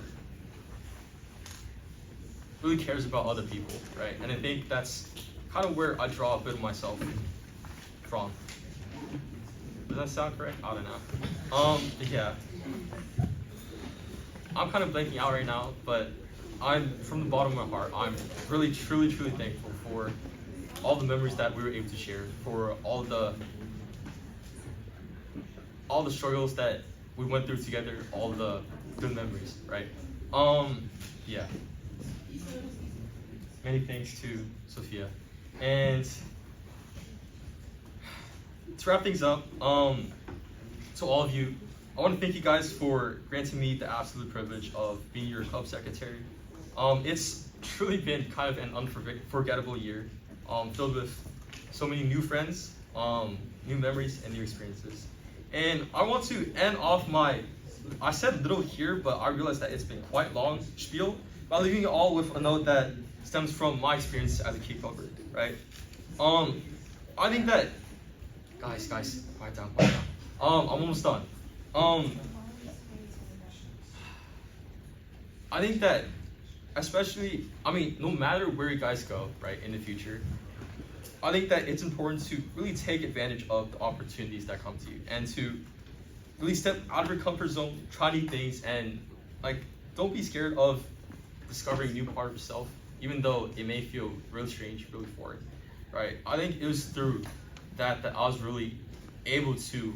really cares about other people, right? And I think that's kind of where I draw a bit of myself from. Does that sound correct? I don't know. Yeah. I'm kind of blanking out right now, but I'm, from the bottom of my heart, I'm really, truly thankful for all the memories that we were able to share, for all the struggles that we went through together, all the good memories, right? Yeah. Many thanks to Sophia. And to wrap things up, to all of you, I want to thank you guys for granting me the absolute privilege of being your club secretary. It's truly been kind of an unforgettable year, filled with so many new friends, new memories, and new experiences. And I want to end off I said little here, but I realized that it's been quite long spiel, by leaving you all with a note that stems from my experience as a key clubber, right? I think that, guys, quiet down. I'm almost done. I think that, especially, I mean, no matter where you guys go, right, in the future, I think that it's important to really take advantage of the opportunities that come to you and to really step out of your comfort zone, try new things, and like, don't be scared of discovering a new part of yourself, even though it may feel really strange, really foreign, right? I think it was through that I was really able to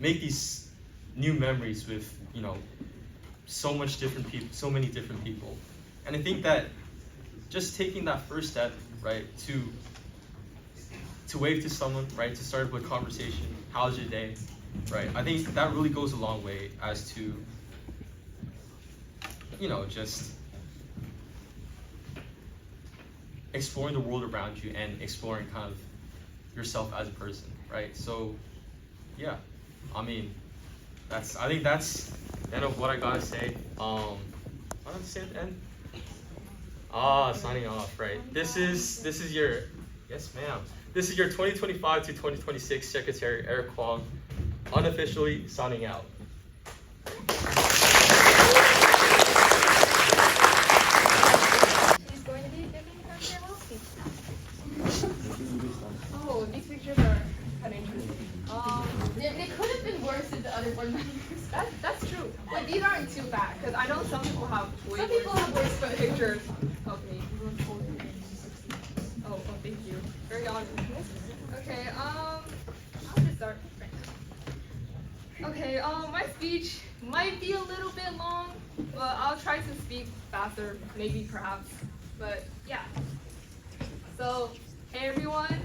make these new memories with, you know, so many different people. And I think that just taking that first step, right, to wave to someone, right, to start with a conversation, how's your day, right? I think that really goes a long way as to, you know, just exploring the world around you and exploring kind of yourself as a person, right? So, yeah, I mean, I think that's the end of what I gotta say. What did I say at the end? Signing off, right? This is your, yes ma'am. This is your 2025 to 2026 Secretary, Erik Huang, unofficially signing out. She's going to be giving her farewell speech. Oh, these pictures are kind of interesting. They could have been worse if the other board members. That's true. But these aren't too bad, because I know some people have worse pictures of me. Oh, thank you. Very honored. Okay, I'll just start right now. Okay, my speech might be a little bit long, but I'll try to speak faster, maybe, perhaps. But yeah. So, hey everyone.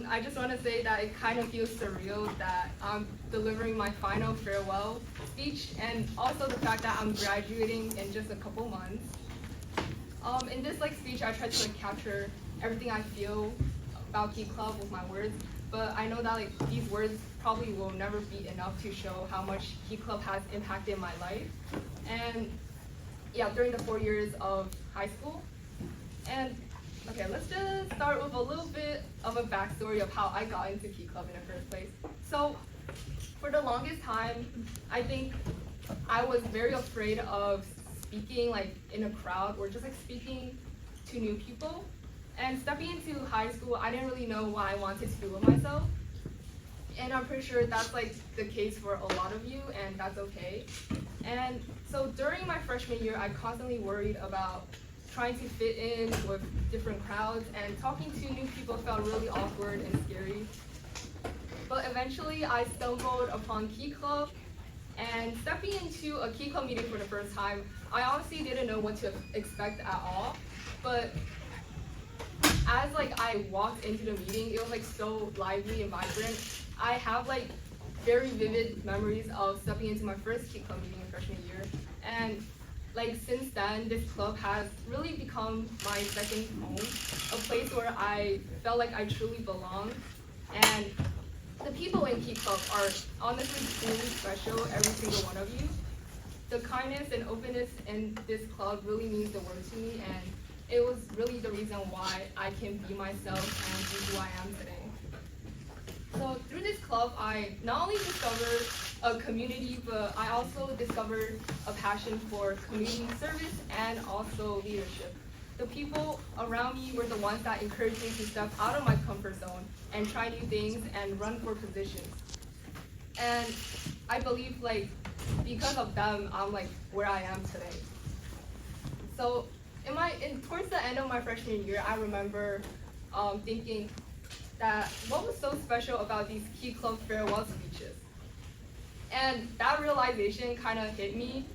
I just want to say that it kind of feels surreal that I'm delivering my final farewell speech, and also the fact that I'm graduating in just a couple months. In this speech, I tried to capture everything I feel about Key Club with my words, but I know that these words probably will never be enough to show how much Key Club has impacted my life. And yeah, during the 4 years of high school. And okay, let's just start with a little bit of a backstory of how I got into Key Club in the first place. So, for the longest time, I think I was very afraid of speaking in a crowd or just speaking to new people. And stepping into high school, I didn't really know what I wanted to do with myself. And I'm pretty sure that's like the case for a lot of you, and that's okay. And so during my freshman year, I constantly worried about trying to fit in with different crowds, and talking to new people felt really awkward and scary. But eventually I stumbled upon Key Club, and stepping into a Key Club meeting for the first time, I honestly didn't know what to expect at all. But as like I walked into the meeting, it was like so lively and vibrant. I have like very vivid memories of stepping into my first Key Club meeting in freshman year, and like since then, this club has really become my second home, a place where I felt like I truly belong. And the people in Key Club are honestly truly special, every single one of you. The kindness and openness in this club really means the world to me, and it was really the reason why I can be myself and be who I am today. So through this club, I not only discovered a community, but I also discovered a passion for community service and also leadership. The people around me were the ones that encouraged me to step out of my comfort zone and try new things and run for positions. And I believe like because of them, I'm like where I am today. So towards the end of my freshman year, I remember thinking that what was so special about these Key Club farewell speeches. And that realization kind of hit me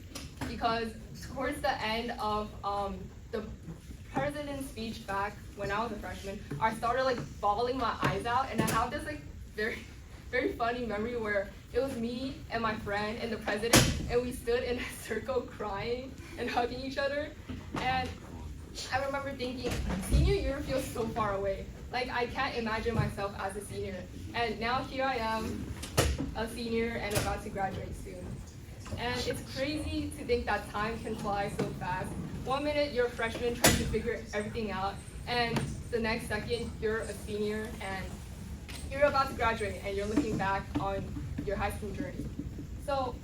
because towards the end of the president's speech back when I was a freshman, I started like bawling my eyes out, and I have this like very funny memory where it was me and my friend and the president, and we stood in a circle crying and hugging each other. And I remember thinking, senior year feels so far away. Like I can't imagine myself as a senior. And now here I am, a senior and about to graduate soon. And it's crazy to think that time can fly so fast. 1 minute you're a freshman trying to figure everything out, and the next second you're a senior and you're about to graduate and you're looking back on your high school journey. So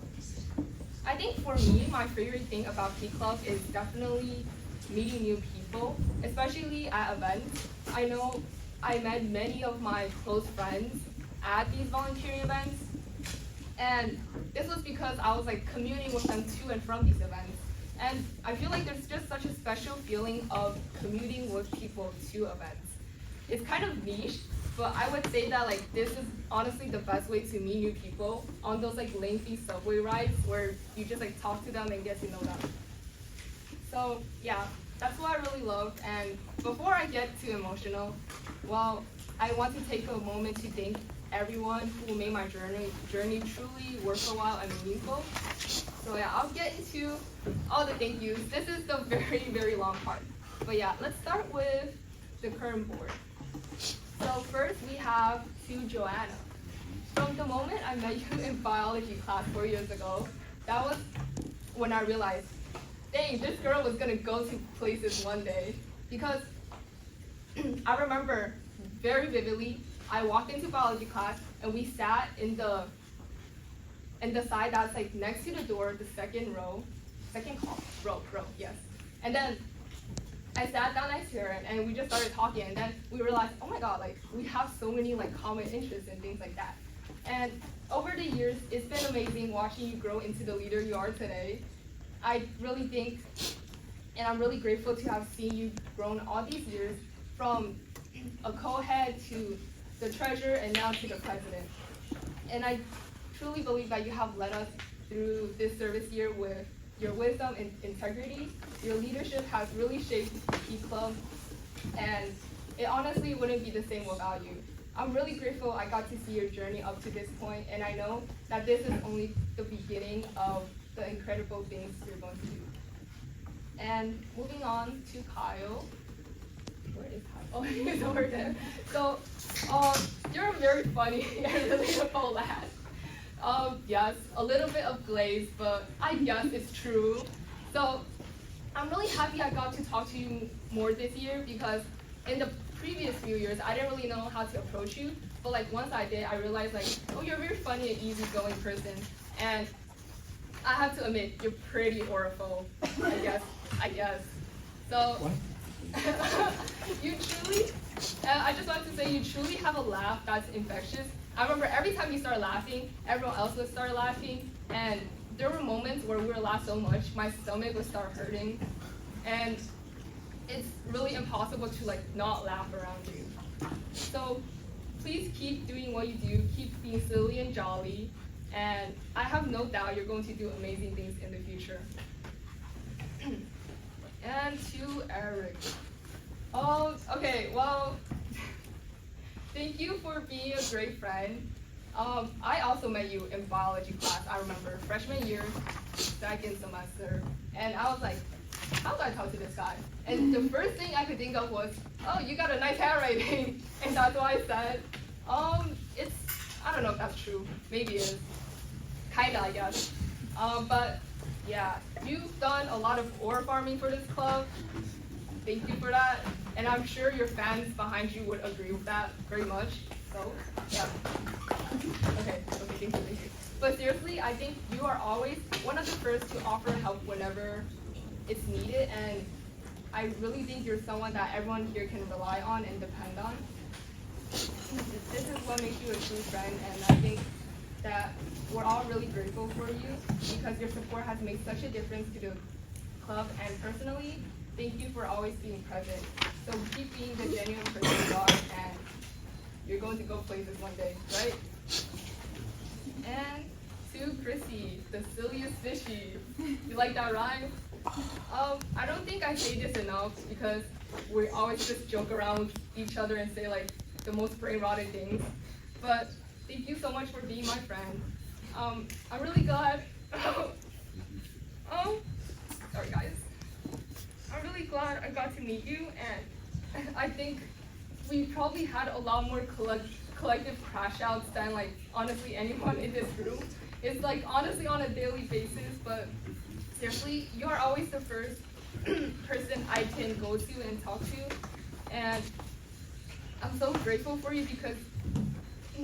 I think for me, my favorite thing about Key Club is definitely meeting new people, especially at events. I know I met many of my close friends at these volunteering events, and this was because I was like commuting with them to and from these events. And I feel like there's just such a special feeling of commuting with people to events. It's kind of niche, but I would say that like this is honestly the best way to meet new people on those like lengthy subway rides where you just like talk to them and get to know them. So yeah, that's what I really loved. And before I get too emotional, well, I want to take a moment to thank everyone who made my journey truly worthwhile and meaningful. So yeah, I'll get into all the thank yous. This is the very long part. But yeah, let's start with the current board. So first we have to Joanna. From the moment I met you in biology class 4 years ago, that was when I realized, dang, this girl was gonna go to places one day. Because I remember very vividly, I walked into biology class and we sat in the side that's like next to the door, the second row, yes. And then I sat down next to her and we just started talking, and then we realized, oh my god, like we have so many like common interests and things like that. And over the years, it's been amazing watching you grow into the leader you are today. I really think, and I'm really grateful to have seen you grown all these years from a co-head to the treasurer and now to the president. And I truly believe that you have led us through this service year with your wisdom and integrity. Your leadership has really shaped Key Club, and it honestly wouldn't be the same without you. I'm really grateful I got to see your journey up to this point, and I know that this is only the beginning of the incredible things you're going to do. And moving on to Kyle. Where is Kyle? Oh, he's over there. So, you're a very funny and relatable lad. Yes, a little bit of glaze, but I guess it's true. So, I'm really happy I got to talk to you more this year, because in the previous few years, I didn't really know how to approach you. But like once I did, I realized like, oh, you're a very funny and easygoing person. And I have to admit, you're pretty orphan, I guess. So, You truly, I just want to say you truly have a laugh that's infectious. I remember every time you start laughing, everyone else would start laughing, and there were moments where we would laugh so much, my stomach would start hurting, and it's really impossible to like not laugh around you. So please keep doing what you do, keep being silly and jolly, and I have no doubt you're going to do amazing things in the future. And to Erik. Oh, okay, well, thank you for being a great friend. I also met you in biology class, I remember, freshman year, second semester, and I was like, how do I talk to this guy? And the first thing I could think of was, oh, you got a nice handwriting, and that's what I said. It's, I don't know if that's true, maybe it is, kinda, I guess. But yeah, you've done a lot of ore farming for this club. Thank you for that. And I'm sure your fans behind you would agree with that very much. So, yeah. Okay, thank you. But seriously, I think you are always one of the first to offer help whenever it's needed. And I really think you're someone that everyone here can rely on and depend on. This is what makes you a true friend. And I think that we're all really grateful for you because your support has made such a difference to the club. And personally, thank you for always being present. So keep being the genuine person you are, and you're going to go places one day, right? And to Chrissy, the silliest fishy. You like that rhyme? I don't think I say this enough because we always just joke around with each other and say like the most brain-rotted things. But thank you so much for being my friend. I'm really glad. Sorry guys. I'm really glad I got to meet you, and I think we probably had a lot more collective crash outs than like honestly anyone in this room. It's like honestly on a daily basis, but seriously, you are always the first person I can go to and talk to, and I'm so grateful for you because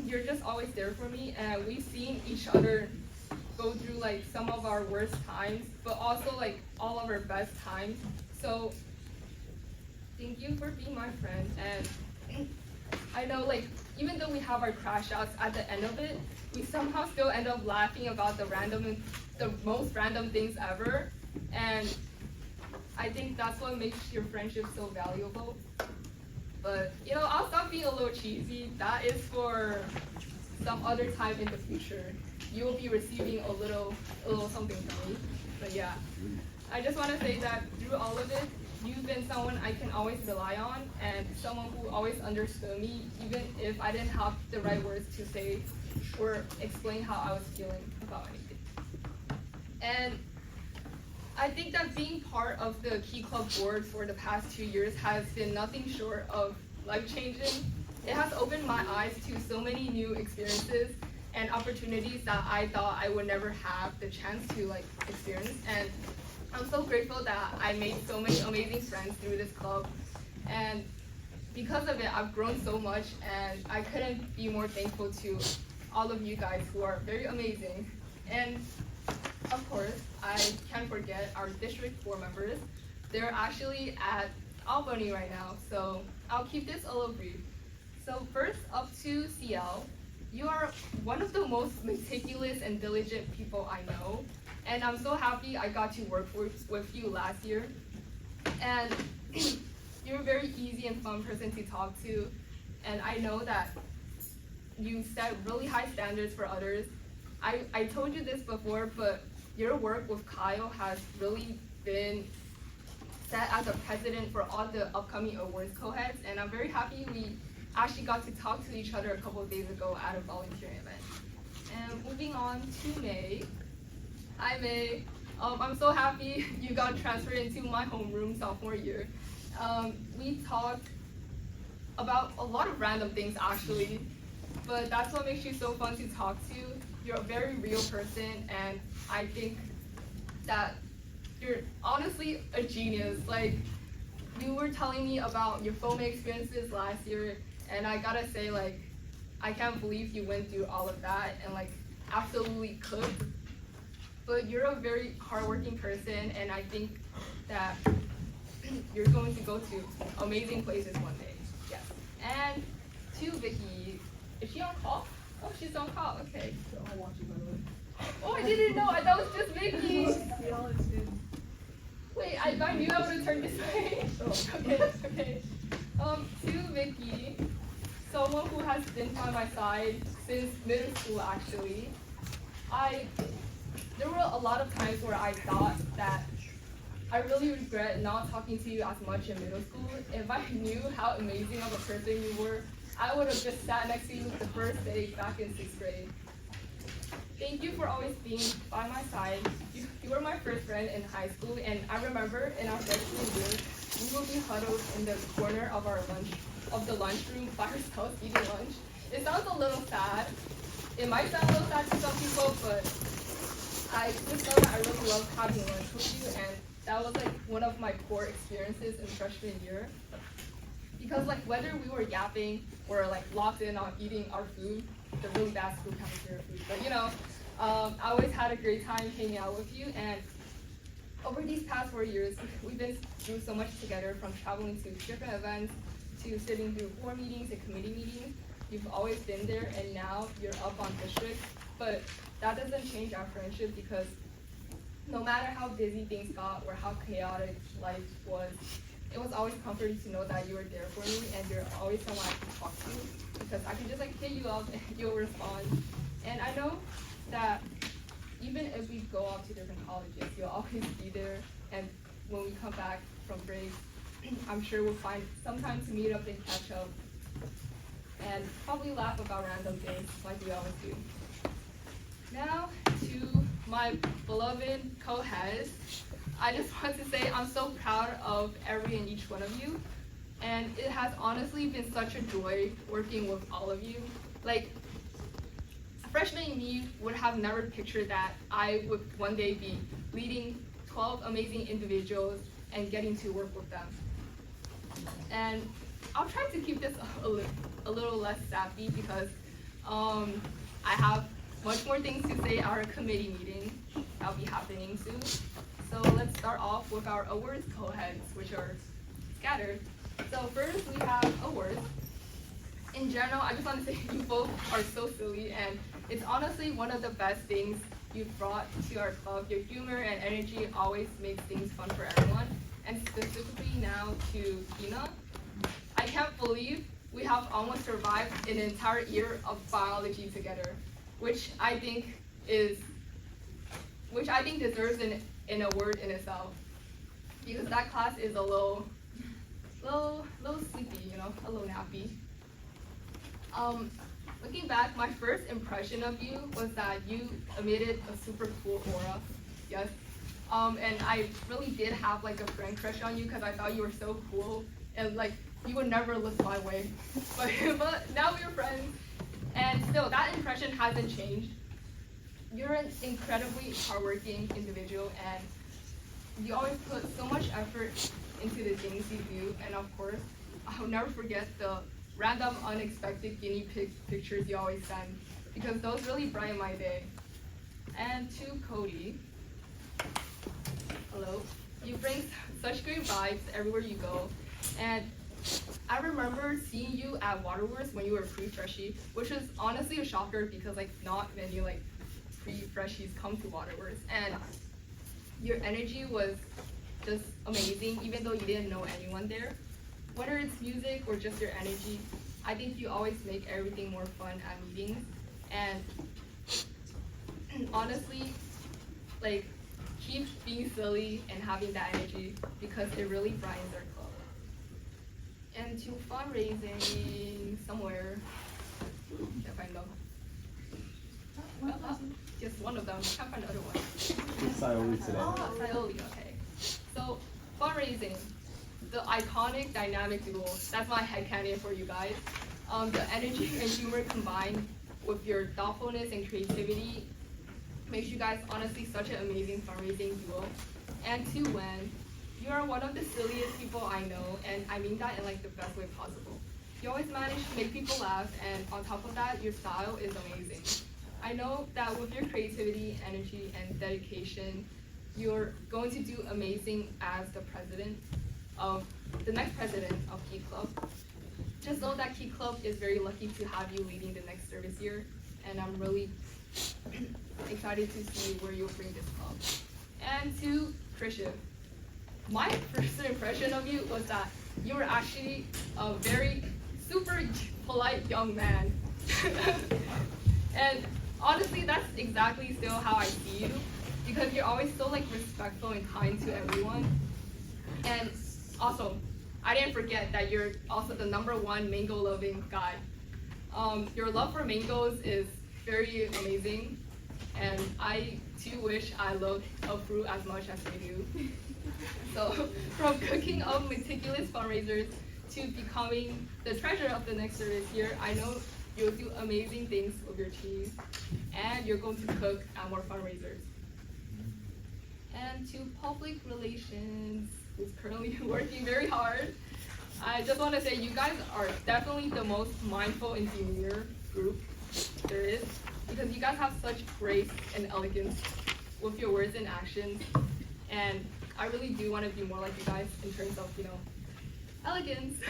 you're just always there for me, and we've seen each other go through like some of our worst times, but also like all of our best times. So thank you for being my friend. And I know like even though we have our crash outs at the end of it, we somehow still end up laughing about the most random things ever. And I think that's what makes your friendship so valuable. But you know, I'll stop being a little cheesy. That is for some other time in the future. You will be receiving a little something from me. But yeah, I just want to say that through all of it, you've been someone I can always rely on, and someone who always understood me, even if I didn't have the right words to say or explain how I was feeling about anything. And I think that being part of the Key Club board for the past 2 years has been nothing short of life-changing. It has opened my eyes to so many new experiences and opportunities that I thought I would never have the chance to like experience. And I'm so grateful that I made so many amazing friends through this club. And because of it, I've grown so much, and I couldn't be more thankful to all of you guys who are very amazing. And of course, I can't forget our District 4 members. They're actually at Albany right now, so I'll keep this a little brief. So first up to CL, you are one of the most meticulous and diligent people I know, and I'm so happy I got to work with you last year. And you're a very easy and fun person to talk to, and I know that you set really high standards for others. I told you this before, but your work with Kyle has really been set as a precedent for all the upcoming awards co-heads, and I'm very happy we actually got to talk to each other a couple of days ago at a volunteering event. And moving on to May. Hi May. I'm so happy you got transferred into my homeroom sophomore year. We talked about a lot of random things actually, but that's what makes you so fun to talk to. You're a very real person, and I think that you're honestly a genius. Like, you were telling me about your FOMA experiences last year, and I gotta say, like, I can't believe you went through all of that and like absolutely cooked. But you're a very hardworking person, and I think that you're going to go to amazing places one day. Yes. And to Vicky, is she on call? Oh, she's on call. Okay. I'll watch you, by the way. Oh, I didn't know. I thought it was just Vicky. Yeah, it's good. Wait, if I knew I would have turned this way. Okay, okay. To Vicky, someone who has been by my side since middle school actually. There were a lot of times where I thought that I really regret not talking to you as much in middle school. If I knew how amazing of a person you were, I would have just sat next to you the first day back in 6th grade. Thank you for always being by my side. You were my first friend in high school, and I remember in our freshman year, we would be huddled in the corner of the lunchroom by ourselves eating lunch. It sounds a little sad. It might sound a little sad to some people, but I just know that I really loved having lunch with you, and that was like one of my core experiences in freshman year. Because like whether we were yapping or like locked in on eating our food, the really bad school cafeteria food, but I always had a great time hanging out with you. And over these past 4 years, we've been through so much together, from traveling to different events to sitting through board meetings and committee meetings. You've always been there, and now you're up on district. But that doesn't change our friendship, because no matter how busy things got or how chaotic life was, it was always comforting to know that you were there for me, and you're always someone I can talk to, because I can just like hit you up and you'll respond. And I know that even if we go off to different colleges, you'll always be there. And when we come back from break, I'm sure we'll find some time to meet up and catch up, and probably laugh about random things like we always do. Now to my beloved co-heads, I just want to say I'm so proud of every and each one of you, and it has honestly been such a joy working with all of you. Like, freshman me would have never pictured that I would one day be leading 12 amazing individuals and getting to work with them. And I'll try to keep this a little less sappy, because I have much more things to say at our committee meeting that'll be happening soon. So let's start off with our awards co-heads, which are scattered. So first we have awards. In general, I just want to say you both are so silly, and it's honestly one of the best things you've brought to our club. Your humor and energy always makes things fun for everyone, and specifically now to Tina. I can't believe we have almost survived an entire year of biology together, which I think deserves an award in itself, because that class is a little sleepy, a little nappy. Looking back, my first impression of you was that you emitted a super cool aura. Yes. And I really did have like a friend crush on you, because I thought you were so cool, and like you would never look my way. But now we're friends, and still that impression hasn't changed. You're an incredibly hardworking individual, and you always put so much effort into the things you do. And of course, I'll never forget the random, unexpected guinea pig pictures you always send, because those really brighten my day. And to Cody, hello. You bring such great vibes everywhere you go, and I remember seeing you at Waterworks when you were pre-freshie, which was honestly a shocker, because like not many like pre-freshies come to Waterworks, and your energy was just amazing, even though you didn't know anyone there. Whether it's music or just your energy, I think you always make everything more fun at meetings. And honestly, like, keep being silly and having that energy, because it really brightens our club. And to fundraising somewhere, can't find them. Just one of them, can't find the other one. Scioli today. Oh, Scioli, okay. So, fundraising. The iconic dynamic duo. That's my headcanon for you guys. The energy and humor combined with your thoughtfulness and creativity makes you guys honestly such an amazing fundraising duo. And to Wen, you are one of the silliest people I know, and I mean that in like the best way possible. You always manage to make people laugh, and on top of that, your style is amazing. I know that with your creativity, energy, and dedication, you're going to do amazing as the president. of the next president of Key Club. Just know that Key Club is very lucky to have you leading the next service year, and I'm really excited to see where you'll bring this club. And to Christian, my first impression of you was that you were actually a very super polite young man. And honestly, that's exactly still how I see you, because you're always so like respectful and kind to everyone. And also, I didn't forget that you're also the #1 mango loving guy. Your love for mangoes is very amazing, and I too wish I loved a fruit as much as you do. So from cooking up meticulous fundraisers to becoming the treasurer of the next service year, I know you'll do amazing things with your team, and you're going to cook at more fundraisers. And to public relations, who's currently working very hard, I just want to say you guys are definitely the most mindful and demure group there is, because you guys have such grace and elegance with your words and actions, and I really do want to be more like you guys in terms of, elegance.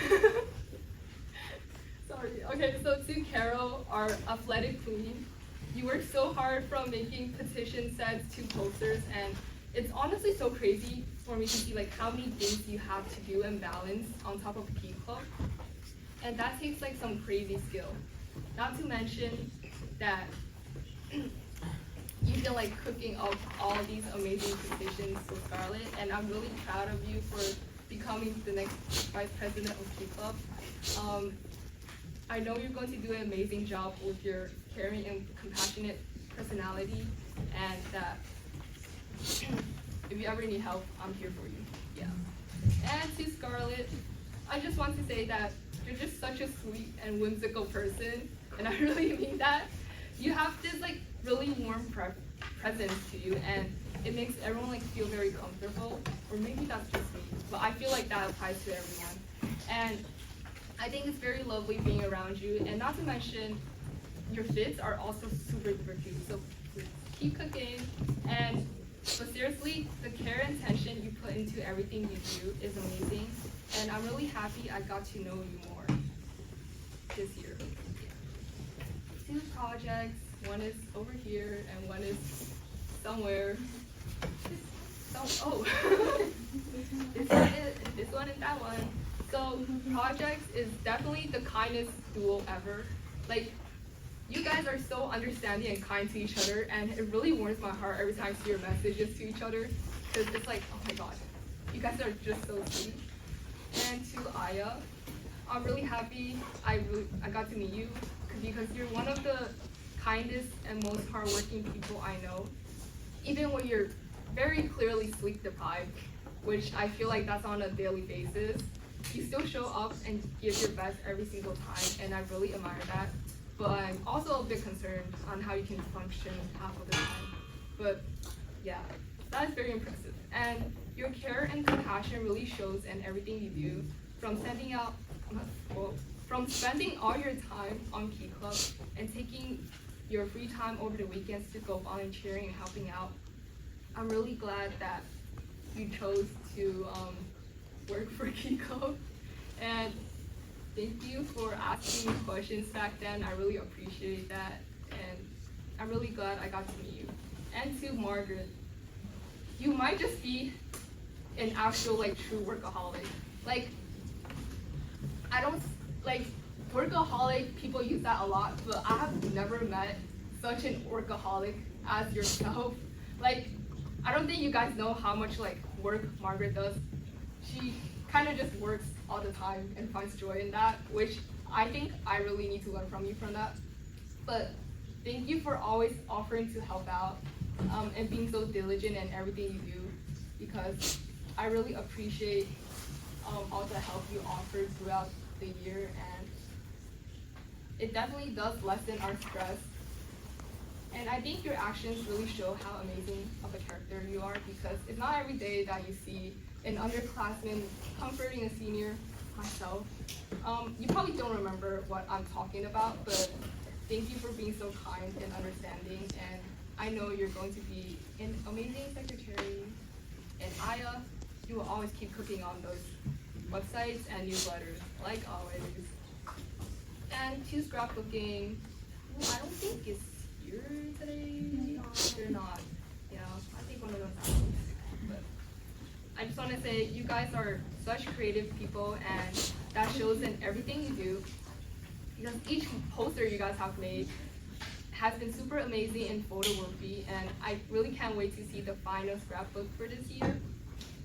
Sorry. Okay, so to Carol, our athletic queen, you worked so hard from making petition sets to posters, and it's honestly so crazy for me to see like how many things you have to do and balance on top of Key Club, and that takes like some crazy skill. Not to mention that you've been like cooking up all these amazing petitions with Scarlett, and I'm really proud of you for becoming the next vice president of Key Club. I know you're going to do an amazing job with your caring and compassionate personality, and that if you ever need help, I'm here for you. Yeah. And to Scarlett, I just want to say that you're just such a sweet and whimsical person, and I really mean that. You have this like really warm presence to you, and it makes everyone like feel very comfortable. Or maybe that's just me, but I feel like that applies to everyone. And I think it's very lovely being around you, and not to mention your fits are also super duper cute. So please keep cooking. But seriously, the care and attention you put into everything you do is amazing, and I'm really happy I got to know you more this year. Two projects, one is over here and one is somewhere. Oh, this one and that one. So projects is definitely the kindest duo ever. Like, you guys are so understanding and kind to each other, and it really warms my heart every time I see your messages to each other, because it's like, oh my god, you guys are just so sweet. And to Aya, I'm really happy I got to meet you, because you're one of the kindest and most hardworking people I know. Even when you're very clearly sleep deprived, which I feel like that's on a daily basis, you still show up and give your best every single time, and I really admire that. But I'm also a bit concerned on how you can function half of the time. But yeah, that is very impressive. And your care and compassion really shows in everything you do, from spending all your time on Key Club and taking your free time over the weekends to go volunteering and helping out. I'm really glad that you chose to work for Key Club, and thank you for asking me questions back then. I really appreciate that, and I'm really glad I got to meet you. And to Margaret, you might just be an actual like true workaholic. Like, I don't like workaholic, people use that a lot, but I have never met such an workaholic as yourself. Like, I don't think you guys know how much like work Margaret does. She kind of just works all the time and finds joy in that, which I think I really need to learn from you from that. But thank you for always offering to help out and being so diligent in everything you do, because I really appreciate all the help you offered throughout the year, and it definitely does lessen our stress. And I think your actions really show how amazing of a character you are, because it's not every day that you see an underclassman comforting a senior, myself. You probably don't remember what I'm talking about, but thank you for being so kind and understanding, and I know you're going to be an amazing secretary. And Aya, you will always keep cooking on those websites and newsletters, like always. And to scrapbooking, who I don't think is here today. They're not. Yeah, I think one of them is out. But I just want to say you guys are such creative people, and that shows in everything you do. Because each poster you guys have made has been super amazing and photo worthy, and I really can't wait to see the final scrapbook for this year.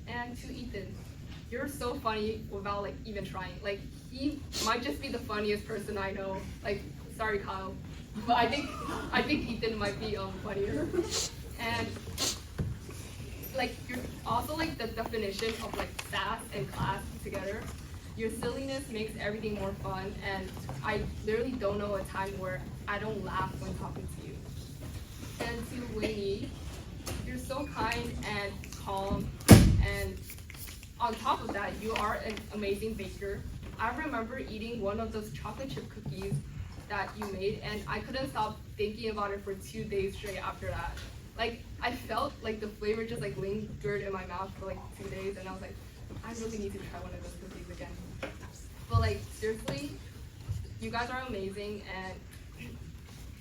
And to Ethan, you're so funny without like even trying. Like he might just be the funniest person I know. Like sorry Kyle, but I think Ethan might be funnier. And like you're also like the definition of like sass and class together. Your silliness makes everything more fun, and I literally don't know a time where I don't laugh when talking to you. And to Winnie, you're so kind and calm, and on top of that, you are an amazing baker. I remember eating one of those chocolate chip cookies that you made, and I couldn't stop thinking about it for 2 days straight after that. Like, I felt like the flavor just like lingered in my mouth for like 2 days, and I was like, I really need to try one of those cookies again. But like, seriously, you guys are amazing, and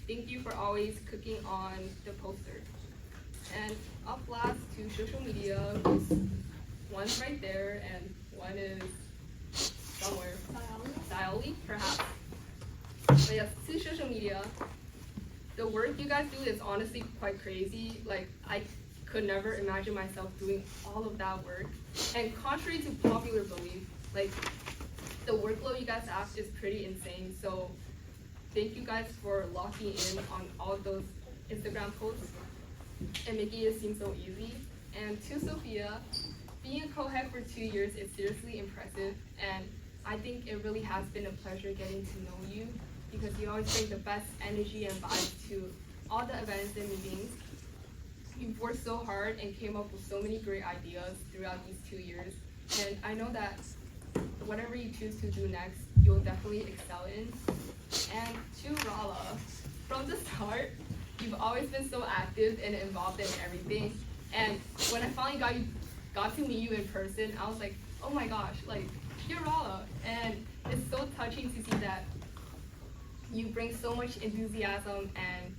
thank you for always cooking on the poster. And up last to social media, one's right there, and one is somewhere. Diali, perhaps. But yes, to social media, the work you guys do is honestly quite crazy. Like, I could never imagine myself doing all of that work. And contrary to popular belief, like, the workload you guys have is pretty insane. So thank you guys for locking in on all of those Instagram posts and making it seem so easy. And to Sophia, being a co-head for 2 years is seriously impressive, and I think it really has been a pleasure getting to know you, because you always bring the best energy and vibe to all the events and meetings. You've worked so hard and came up with so many great ideas throughout these 2 years, and I know that whatever you choose to do next, you'll definitely excel in. And to Rala, from the start, you've always been so active and involved in everything, and when I finally got to meet you in person, I was like, oh my gosh, like, you're Rala. And it's so touching to see that you bring so much enthusiasm and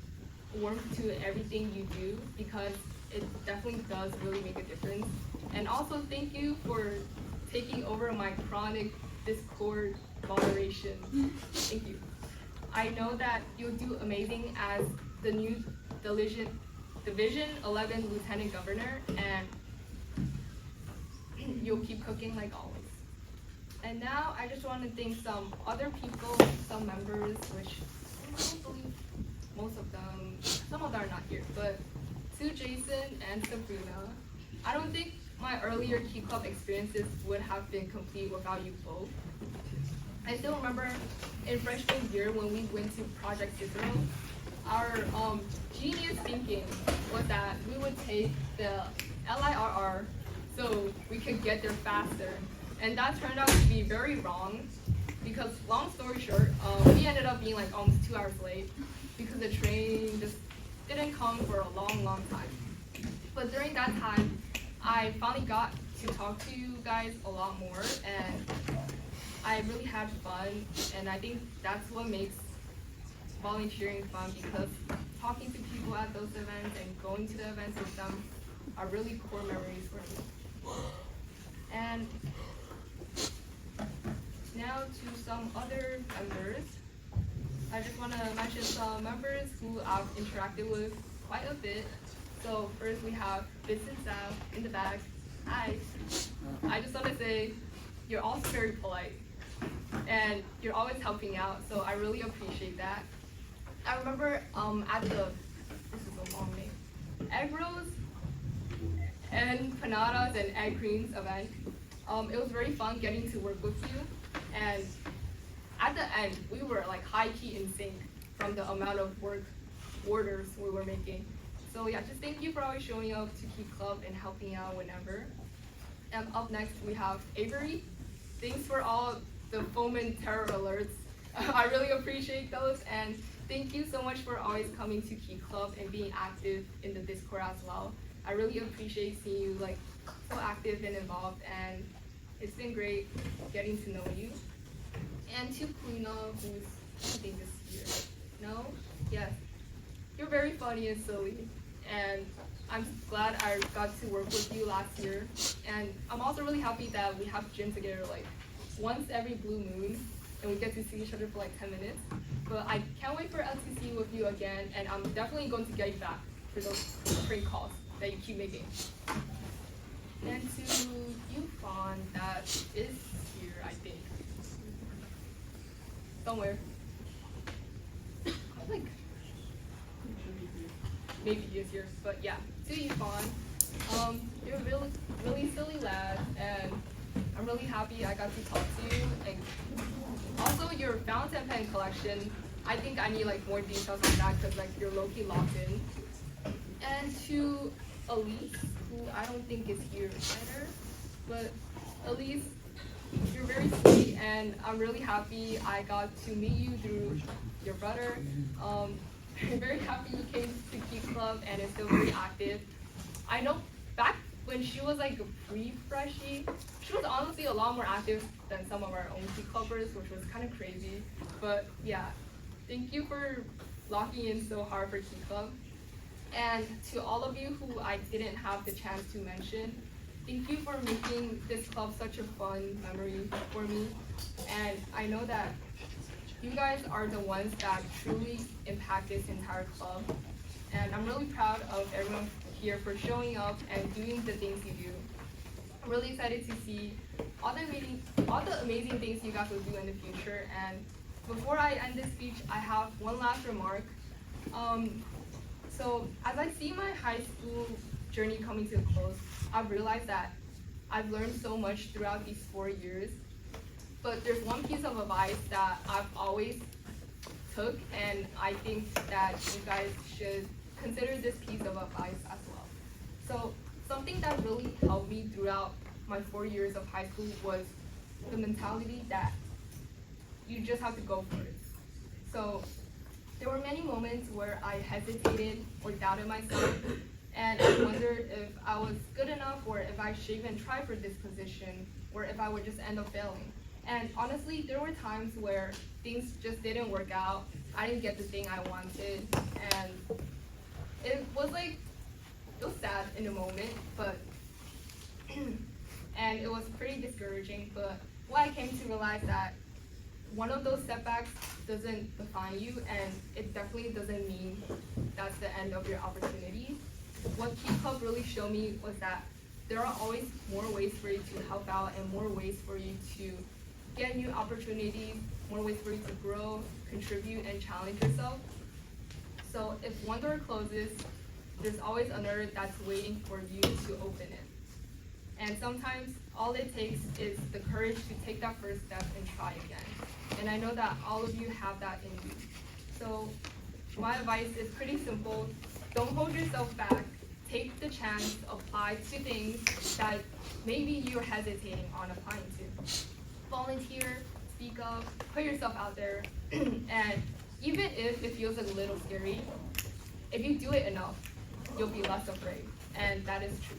warmth to everything you do, because it definitely does really make a difference. And also thank you for taking over my chronic Discord moderation. Thank you. I know that you'll do amazing as the new Division 11 Lieutenant Governor, and you'll keep cooking like always. And now I just want to thank some other people, some members, which I don't believe most of them, some of them are not here, but to Jason and Sabrina, I don't think my earlier Key Club experiences would have been complete without you both. I still remember in freshman year when we went to Project Cicero, our genius thinking was that we would take the LIRR so we could get there faster. And that turned out to be very wrong, because long story short, we ended up being like almost 2 hours late because the train just didn't come for a long time. But during that time, I finally got to talk to you guys a lot more, and I really had fun, and I think that's what makes volunteering fun, because talking to people at those events and going to the events with them are really core memories for me. And now to some other members. I just want to mention some members who I've interacted with quite a bit. So first we have Vincent Sao in the back. Hi. I just want to say you're also very polite, and you're always helping out, so I really appreciate that. I remember at the, this is a long name, Egg Rolls and Panadas and Egg Creams event. It was very fun getting to work with you, and at the end, we were like high-key in sync from the amount of orders we were making. So yeah, just thank you for always showing up to Key Club and helping out whenever. And up next, we have Avery. Thanks for all the foaming terror alerts. I really appreciate those, and thank you so much for always coming to Key Club and being active in the Discord as well. I really appreciate seeing you like so active and involved, and It's been great getting to know you. And to Kuna, who's I think this year. No? Yes. You're very funny and silly. And I'm glad I got to work with you last year. And I'm also really happy that we have gym together like once every blue moon and we get to see each other for like 10 minutes. But I can't wait for LTC with you again, and I'm definitely going to get you back for those prank calls that you keep making. And to you, Fawn, that is here, I think. Somewhere. I'm like, maybe he is here, but yeah. To you, Fawn. You're a really, really silly lad, and I'm really happy I got to talk to you. And also your fountain pen collection, I think I need like more details on that because like you're low-key locked in. And to Elise, who I don't think is here either, but Elise, you're very sweet and I'm really happy I got to meet you through your brother. I'm very happy you came to Key Club and is still very active. I know back when she was like a pre-freshie, she was honestly a lot more active than some of our own Key Clubbers, which was kind of crazy. But yeah, thank you for locking in so hard for Key Club. And to all of you who I didn't have the chance to mention, thank you for making this club such a fun memory for me. And I know that you guys are the ones that truly impact this entire club. And I'm really proud of everyone here for showing up and doing the things you do. I'm really excited to see all the amazing things you guys will do in the future. And before I end this speech, I have one last remark. So as I see my high school journey coming to a close, I've realized that I've learned so much throughout these 4 years. But there's one piece of advice that I've always took, and I think that you guys should consider this piece of advice as well. So something that really helped me throughout my 4 years of high school was the mentality that you just have to go for it. So there were many moments where I hesitated or doubted myself, and I wondered if I was good enough or if I should even try for this position or if I would just end up failing. And honestly, there were times where things just didn't work out. I didn't get the thing I wanted, and it was sad in the moment, but and it was pretty discouraging. But what I came to realize that one of those setbacks doesn't define you, and it definitely doesn't mean that's the end of your opportunity. What Key Club really showed me was that there are always more ways for you to help out and more ways for you to get new opportunities, more ways for you to grow, contribute, and challenge yourself. So if one door closes, there's always another that's waiting for you to open it. And sometimes all it takes is the courage to take that first step and try again. And I know that all of you have that in you. So my advice is pretty simple. Don't hold yourself back. Take the chance, apply to things that maybe you're hesitating on applying to. Volunteer, speak up, put yourself out there, and even if it feels a little scary, if you do it enough, you'll be less afraid, and that is true.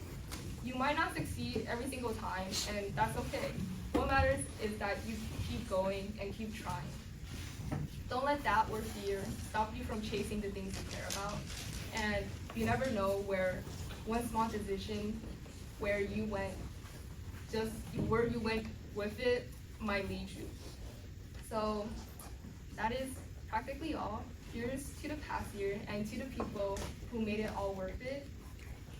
You might not succeed every single time, and that's okay. What matters is that you keep going and keep trying. Don't let doubt or fear stop you from chasing the things you care about, and you never know where one small decision where you went with it might lead you. So that is practically all. Here's to the past year and to the people who made it all worth it.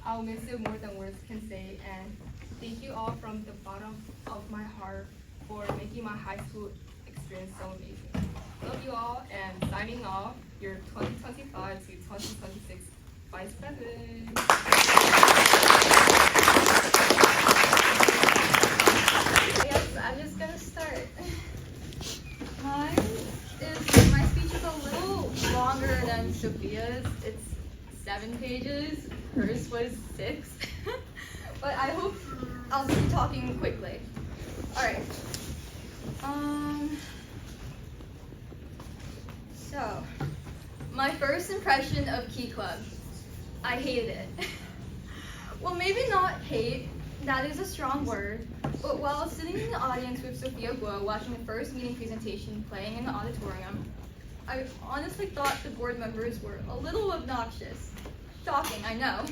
I'll miss it more than words can say, and thank you all from the bottom of my heart for making my high school experience so amazing. Love you all, and signing off, your 2025 to 2026 Vice President. Yes, I'm just gonna start. My speech is a little longer than Sophia's. It's 7 pages. Hers was 6. But I hope I'll be talking quickly. All right. So, my first impression of Key Club. I hated it. Well, maybe not hate. That is a strong word. But while sitting in the audience with Sophia Guo watching the first meeting presentation playing in the auditorium, I honestly thought the board members were a little obnoxious. Shocking, I know.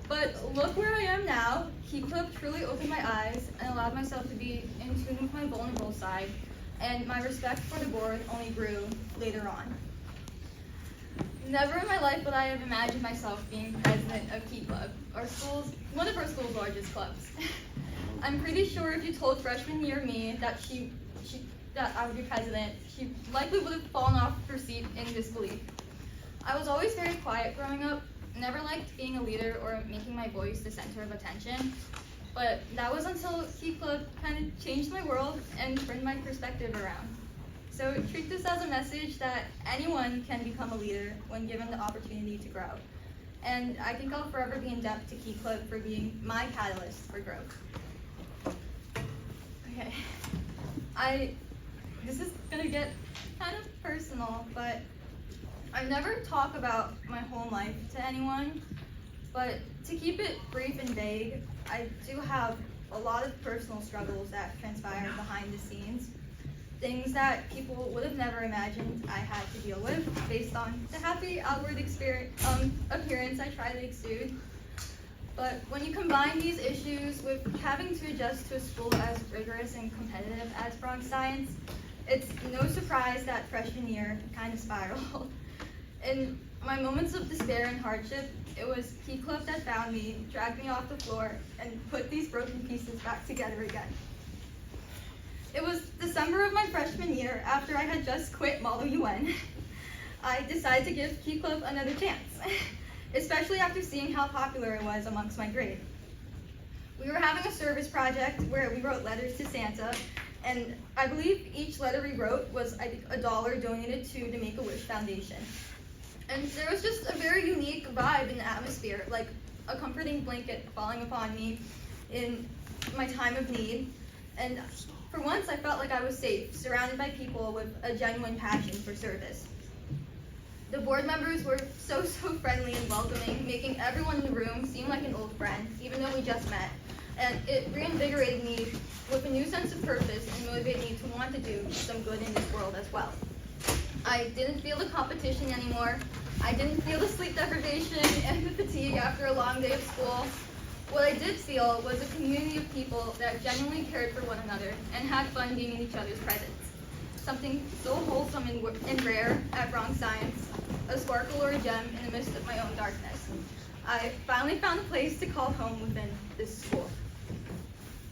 But look where I am now. Key Club truly opened my eyes and allowed myself to be in tune with my vulnerable side, and my respect for the board only grew later on. Never in my life would I have imagined myself being president of Key Club, one of our school's largest clubs. I'm pretty sure if you told freshman year me that that I would be president, she likely would have fallen off her seat in disbelief. I was always very quiet growing up, never liked being a leader or making my voice the center of attention, but that was until Key Club kind of changed my world and turned my perspective around. So treat this as a message that anyone can become a leader when given the opportunity to grow. And I think I'll forever be in debt to Key Club for being my catalyst for growth. Okay, this is gonna get kind of personal, but I never talk about my home life to anyone, but to keep it brief and vague, I do have a lot of personal struggles that transpire behind the scenes. Things that people would have never imagined I had to deal with based on the happy outward appearance I try to exude. But when you combine these issues with having to adjust to a school as rigorous and competitive as Bronx Science, it's no surprise that freshman year kind of spiraled. In my moments of despair and hardship, it was Key Club that found me, dragged me off the floor, and put these broken pieces back together again. It was December of my freshman year, after I had just quit Model UN. I decided to give Key Club another chance, especially after seeing how popular it was amongst my grade. We were having a service project where we wrote letters to Santa, and I believe each letter we wrote was, I think, $1 donated to the Make-A-Wish Foundation. And there was just a very unique vibe in the atmosphere, like a comforting blanket falling upon me in my time of need. And for once, I felt like I was safe, surrounded by people with a genuine passion for service. The board members were so friendly and welcoming, making everyone in the room seem like an old friend, even though we just met. And it reinvigorated me with a new sense of purpose and motivated me to want to do some good in this world as well. I didn't feel the competition anymore. I didn't feel the sleep deprivation and the fatigue after a long day of school. What I did feel was a community of people that genuinely cared for one another and had fun being in each other's presence. Something so wholesome and rare at Bronx Science, a sparkle or a gem in the midst of my own darkness. I finally found a place to call home within this school.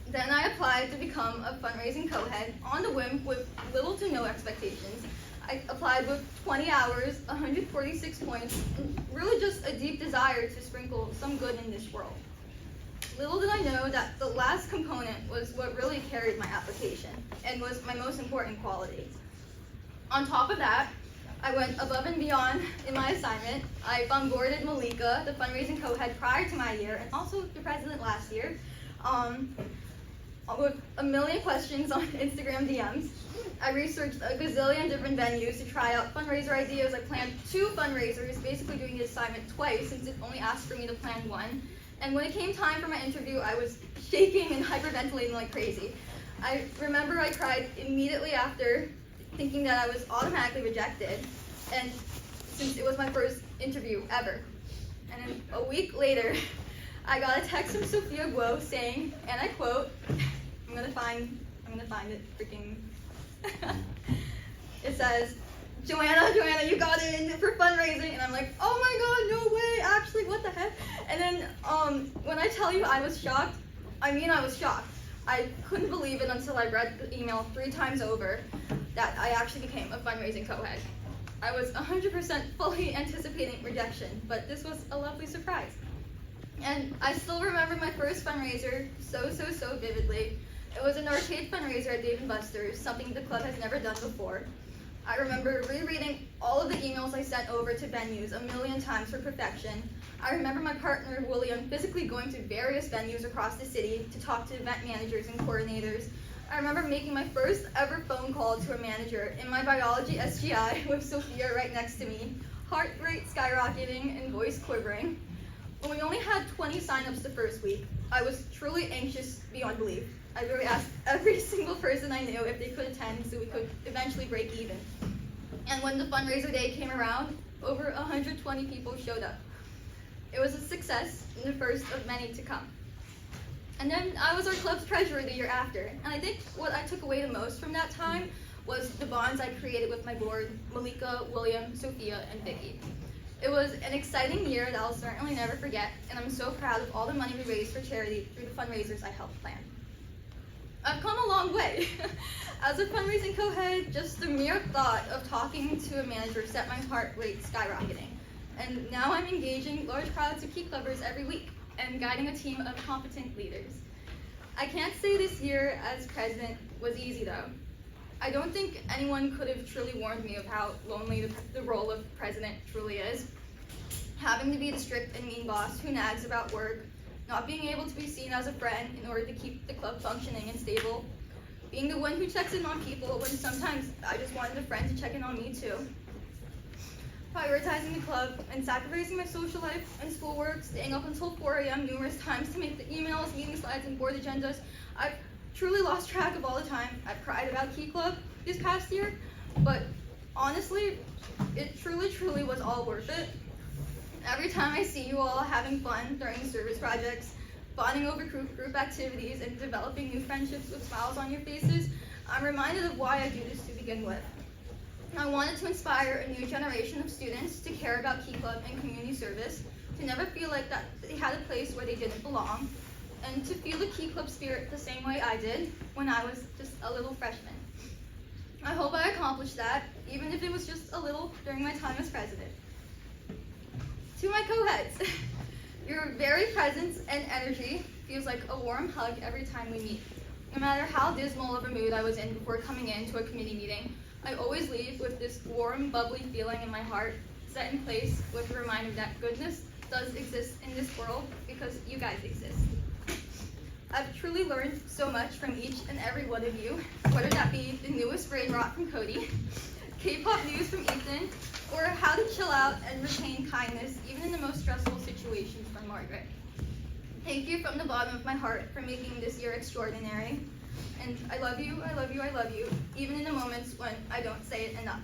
Then I applied to become a fundraising co-head on the whim with little to no expectations. I applied with 20 hours, 146 points, and really just a deep desire to sprinkle some good in this world. Little did I know that the last component was what really carried my application and was my most important quality. On top of that, I went above and beyond in my assignment. I bombarded Malika, the fundraising co-head prior to my year, and also the president last year, with a million questions on Instagram DMs. I researched a gazillion different venues to try out fundraiser ideas. I planned 2 fundraisers, basically doing the assignment twice since it only asked for me to plan 1. And when it came time for my interview, I was shaking and hyperventilating like crazy. I remember I cried immediately after, thinking that I was automatically rejected, and since it was my first interview ever. And then a week later, I got a text from Sophia Guo saying, and I quote, I'm gonna find it freaking. It says, Joanna, you got in for fundraising, and I'm like, oh my god, no way, actually, what the heck? And then when I tell you I was shocked, I mean I was shocked. I couldn't believe it until I read the email 3 times over that I actually became a fundraising co-head. I was 100% fully anticipating rejection, but this was a lovely surprise. And I still remember my first fundraiser so vividly. It was an arcade fundraiser at Dave & Buster's, something the club has never done before. I remember rereading all of the emails I sent over to venues a million times for perfection. I remember my partner, William, physically going to various venues across the city to talk to event managers and coordinators. I remember making my first ever phone call to a manager in my biology SGI with Sophia right next to me, heart rate skyrocketing and voice quivering. When we only had 20 signups the first week, I was truly anxious beyond belief. I literally asked every single person I knew if they could attend so we could eventually break even. And when the fundraiser day came around, over 120 people showed up. It was a success and the first of many to come. And then I was our club's treasurer the year after. And I think what I took away the most from that time was the bonds I created with my board, Malika, William, Sophia, and Vicky. It was an exciting year that I'll certainly never forget, and I'm so proud of all the money we raised for charity through the fundraisers I helped plan. I've come a long way. As a fundraising co-head, just the mere thought of talking to a manager set my heart rate skyrocketing. And now I'm engaging large crowds of Key Clubbers every week and guiding a team of competent leaders. I can't say this year as president was easy though. I don't think anyone could have truly warned me of how lonely the role of president truly is. Having to be the strict and mean boss who nags about work, not being able to be seen as a friend in order to keep the club functioning and stable, being the one who checks in on people when sometimes I just wanted a friend to check in on me too. Prioritizing the club and sacrificing my social life and schoolwork, staying up until 4 a.m. numerous times to make the emails, meeting slides, and board agendas. I've truly lost track of all the time I've cried about Key Club this past year, but honestly, it truly was all worth it. Every time I see you all having fun during service projects, bonding over group activities, and developing new friendships with smiles on your faces, I'm reminded of why I do this to begin with. I wanted to inspire a new generation of students to care about Key Club and community service, to never feel like that they had a place where they didn't belong, and to feel the Key Club spirit the same way I did when I was just a little freshman. I hope I accomplished that, even if it was just a little during my time as president. To my co-heads, your very presence and energy feels like a warm hug every time we meet. No matter how dismal of a mood I was in before coming into a committee meeting, I always leave with this warm, bubbly feeling in my heart, set in place with a reminder that goodness does exist in this world because you guys exist. I've truly learned so much from each and every one of you, whether that be the newest brain rot from Cody, K-pop news from Ethan, or how to chill out and retain kindness even in the most stressful situations from Margaret. Thank you from the bottom of my heart for making this year extraordinary. And I love you, I love you, I love you, even in the moments when I don't say it enough.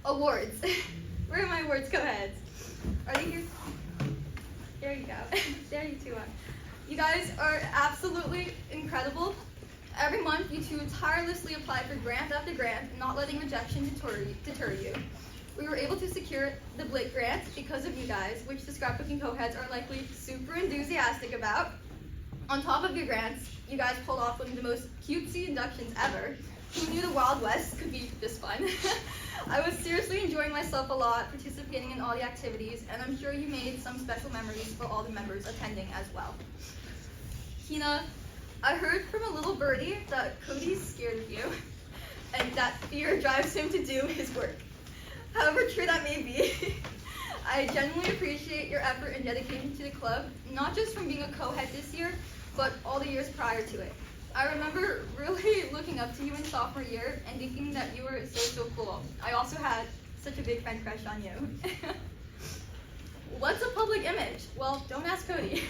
Awards. Where are my awards? Go ahead. Are they here? There you go. There you two are. You guys are absolutely incredible. Every month, you two tirelessly apply for grant after grant, not letting rejection deter you. We were able to secure the Blake grant because of you guys, which the scrapbooking co-heads are likely super enthusiastic about. On top of your grants, you guys pulled off one of the most cutesy inductions ever. Who knew the Wild West could be this fun? I was seriously enjoying myself a lot, participating in all the activities, and I'm sure you made some special memories for all the members attending as well. Hina, I heard from a little birdie that Cody's scared of you, and that fear drives him to do his work. However true that may be, I genuinely appreciate your effort and dedication to the club, not just from being a co-head this year, but all the years prior to it. I remember really looking up to you in sophomore year and thinking that you were so cool. I also had such a big friend crush on you. What's a public image? Well, don't ask Cody.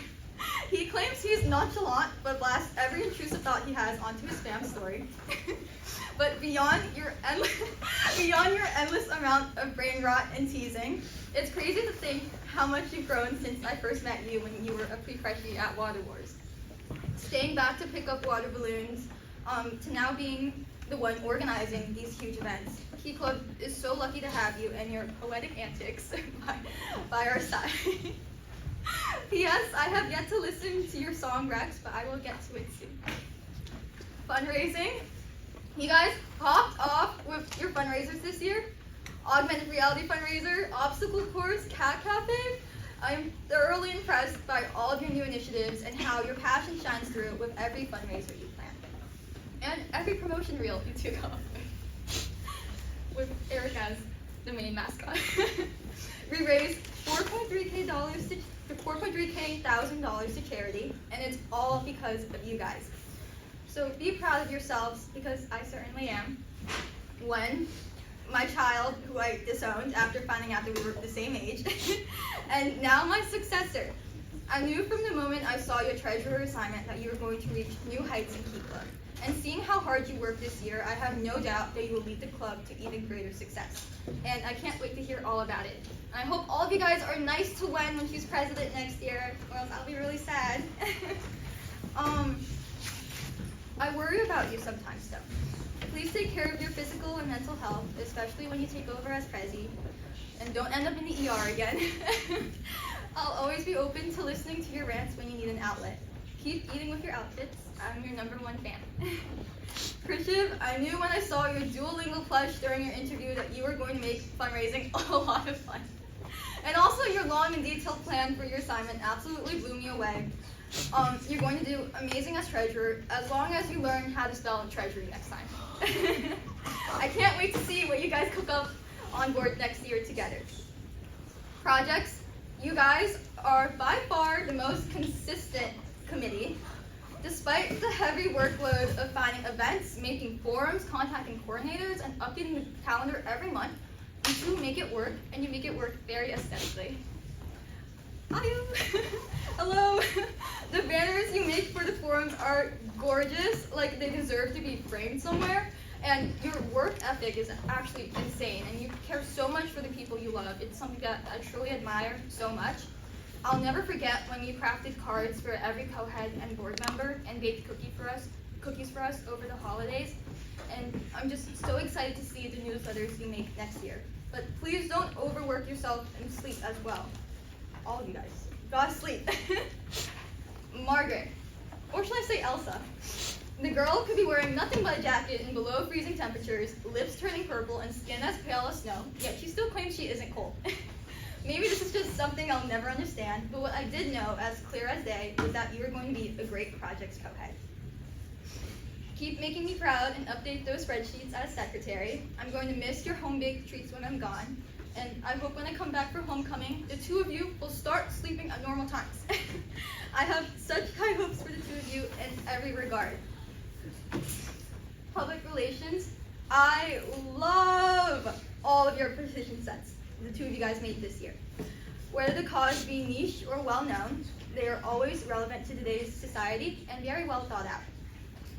He claims he's nonchalant, but blasts every intrusive thought he has onto his spam story. But beyond your endless amount of brain rot and teasing, it's crazy to think how much you've grown since I first met you when you were a pre-freshie at Water Wars. Staying back to pick up water balloons, to now being the one organizing these huge events. Key Club is so lucky to have you and your poetic antics by our side. P.S. I have yet to listen to your song Rex, but I will get to it soon. Fundraising. You guys popped off with your fundraisers this year. Augmented reality fundraiser, obstacle course, cat cafe. I'm thoroughly impressed by all of your new initiatives and how your passion shines through with every fundraiser you plan. And every promotion reel you took off with Erik as the main mascot. We raised $4.3K to charity, and it's all because of you guys. So be proud of yourselves, because I certainly am. When my child, who I disowned after finding out that we were the same age, and now my successor, I knew from the moment I saw your treasurer assignment that you were going to reach new heights in Key Club. And seeing how hard you worked this year, I have no doubt that you will lead the club to even greater success. And I can't wait to hear all about it. And I hope all of you guys are nice to Wen when she's president next year, or else I'll be really sad. I worry about you sometimes though. Please take care of your physical and mental health, especially when you take over as prezi. And don't end up in the ER again. I'll always be open to listening to your rants when you need an outlet. Keep eating with your outfits. I'm your #1 fan. Krishiv, I knew when I saw your Duolingo plush during your interview that you were going to make fundraising a lot of fun. And also your long and detailed plan for your assignment absolutely blew me away. You're going to do amazing as treasurer as long as you learn how to spell treasury next time. I can't wait to see what you guys cook up on board next year together. Projects, you guys are by far the most consistent committee. Despite the heavy workload of finding events, making forums, contacting coordinators, and updating the calendar every month, you two make it work, and you make it work very aesthetically. Hi. Hello. The banners you make for the forums are gorgeous, like they deserve to be framed somewhere. And your work ethic is actually insane, and you care so much for the people you love. It's something that I truly admire so much. I'll never forget when you crafted cards for every co-head and board member and baked cookies for us over the holidays. And I'm just so excited to see the newsletters you make next year. But please don't overwork yourself and sleep as well. All of you guys. Gotta sleep. Margaret, or should I say Elsa? The girl could be wearing nothing but a jacket in below freezing temperatures, lips turning purple, and skin as pale as snow, yet she still claims she isn't cold. Maybe this is just something I'll never understand, but what I did know as clear as day was that you were going to be a great projects co-head. Keep making me proud and update those spreadsheets as secretary. I'm going to miss your home-baked treats when I'm gone, and I hope when I come back for homecoming, the two of you will start sleeping at normal times. I have such high hopes for the two of you in every regard. Public relations, I love all of your position sets the two of you guys made this year. Whether the cause be niche or well-known, they are always relevant to today's society and very well thought out.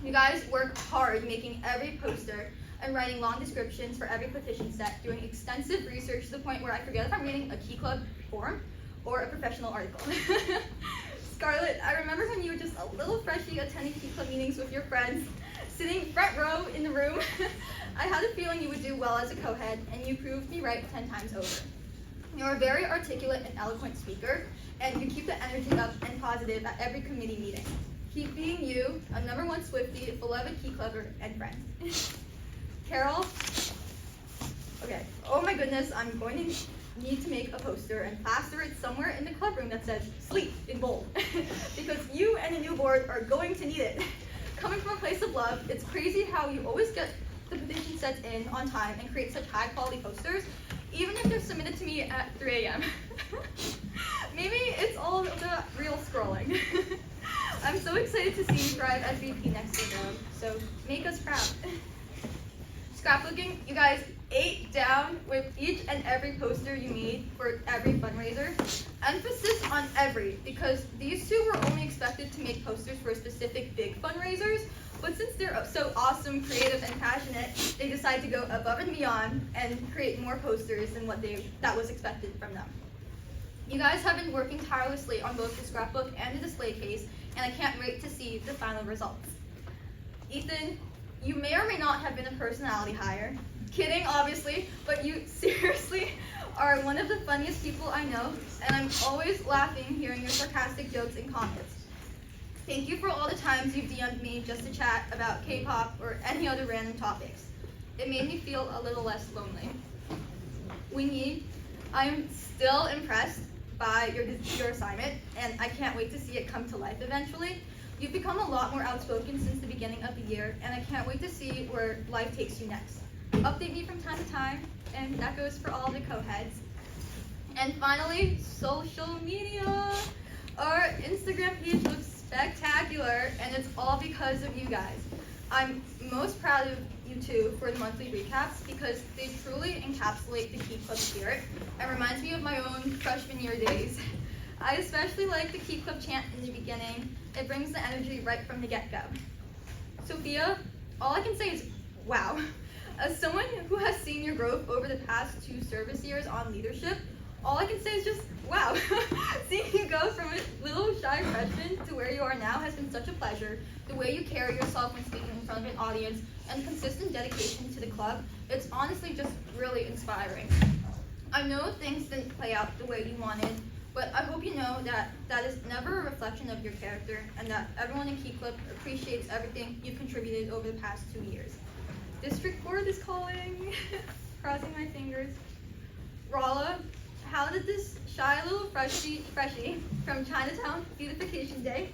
You guys work hard making every poster and writing long descriptions for every petition set, doing extensive research to the point where I forget if I'm reading a Key Club forum or a professional article. Scarlett, I remember when you were just a little freshie attending Key Club meetings with your friends, sitting front row in the room. I had a feeling you would do well as a co-head, and you proved me right 10 times over. You're a very articulate and eloquent speaker, and you keep the energy up and positive at every committee meeting. Keep being you, a #1 Swiftie, a beloved Key Clubber, and friend. Carol, okay, oh my goodness, I'm going to need to make a poster and plaster it somewhere in the club room that says sleep in bold, because you and the new board are going to need it. Coming from a place of love, it's crazy how you always get the petition sets in on time and create such high quality posters, even if they're submitted to me at 3 a.m. Maybe it's all the real scrolling. I'm so excited to see you thrive as VP next year, though, so make us proud. Scrapbooking, you guys ate down with each and every poster you made for every fundraiser. Emphasis on every, because these two were only expected to make posters for specific big fundraisers, but since they're so awesome, creative, and passionate, they decided to go above and beyond and create more posters than that was expected from them. You guys have been working tirelessly on both the scrapbook and the display case, and I can't wait to see the final results. Ethan, you may or may not have been a personality hire. Kidding, obviously, but you seriously are one of the funniest people I know, and I'm always laughing hearing your sarcastic jokes and comments. Thank you for all the times you've DM'd me just to chat about K-pop or any other random topics. It made me feel a little less lonely. I'm still impressed by your assignment, and I can't wait to see it come to life eventually. You've become a lot more outspoken since the beginning of the year, and I can't wait to see where life takes you next. Update me from time to time, and that goes for all the co-heads. And finally, social media. Our Instagram page looks spectacular, and it's all because of you guys. I'm most proud of you two for the monthly recaps because they truly encapsulate the Key Club spirit and reminds me of my own freshman year days. I especially like the Key Club chant in the beginning. It brings the energy right from the get-go. Sophia, all I can say is, wow. As someone who has seen your growth over the past 2 service years on leadership, all I can say is just, wow. Seeing you go from a little shy freshman to where you are now has been such a pleasure. The way you carry yourself when speaking in front of an audience and consistent dedication to the club, it's honestly just really inspiring. I know things didn't play out the way you wanted, but I hope you know that that is never a reflection of your character and that everyone in Key Club appreciates everything you've contributed over the past 2 years. District Board is calling. Crossing my fingers. Rala, how did this shy little freshie from Chinatown Beautification Day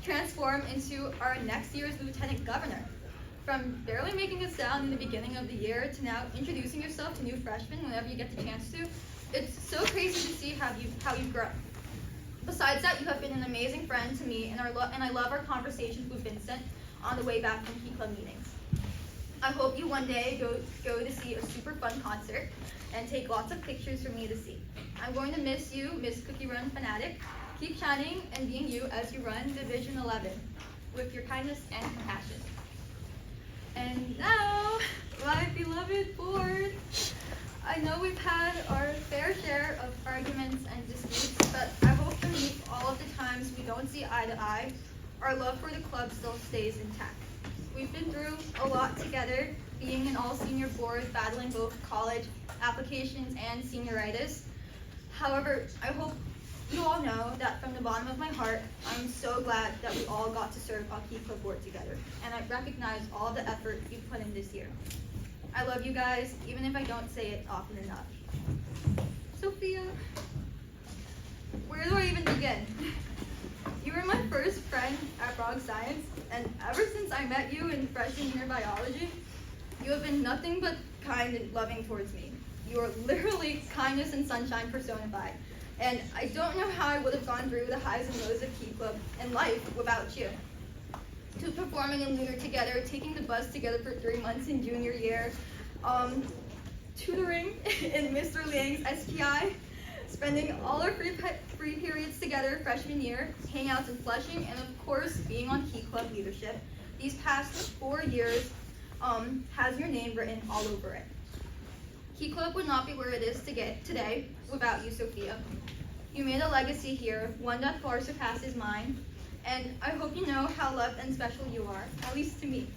transform into our next year's Lieutenant Governor? From barely making a sound in the beginning of the year to now introducing yourself to new freshmen whenever you get the chance to, it's so crazy to see how you've grown. Besides that, you have been an amazing friend to me, and I love our conversations with Vincent on the way back from Key Club meetings. I hope you one day go to see a super fun concert and take lots of pictures for me to see. I'm going to miss you, Miss Cookie Run Fanatic. Keep shining and being you as you run Division 11 with your kindness and compassion. And now, my beloved board. I know we've had our fair share of arguments and disputes, but I hope beneath all of the times we don't see eye to eye, our love for the club still stays intact. We've been through a lot together, being an all-senior board, battling both college applications and senioritis. However, I hope you all know that from the bottom of my heart, I'm so glad that we all got to serve on Key Club board together, and I recognize all the effort you've put in this year. I love you guys, even if I don't say it often enough. Sophia, where do I even begin? You were my first friend at Bronx Science, and ever since I met you in freshman year biology, you have been nothing but kind and loving towards me. You are literally kindness and sunshine personified, and I don't know how I would have gone through the highs and lows of Key Club and life without you. To performing in Lunar together, taking the bus together for 3 months in junior year, tutoring in Mr. Liang's SPI, spending all our free periods together freshman year, hangouts in Flushing, and of course being on Key Club leadership. These past 4 years has your name written all over it. Key Club would not be where it is today without you, Sophia. You made a legacy here, one that far surpasses mine, and I hope you know how loved and special you are, at least to me.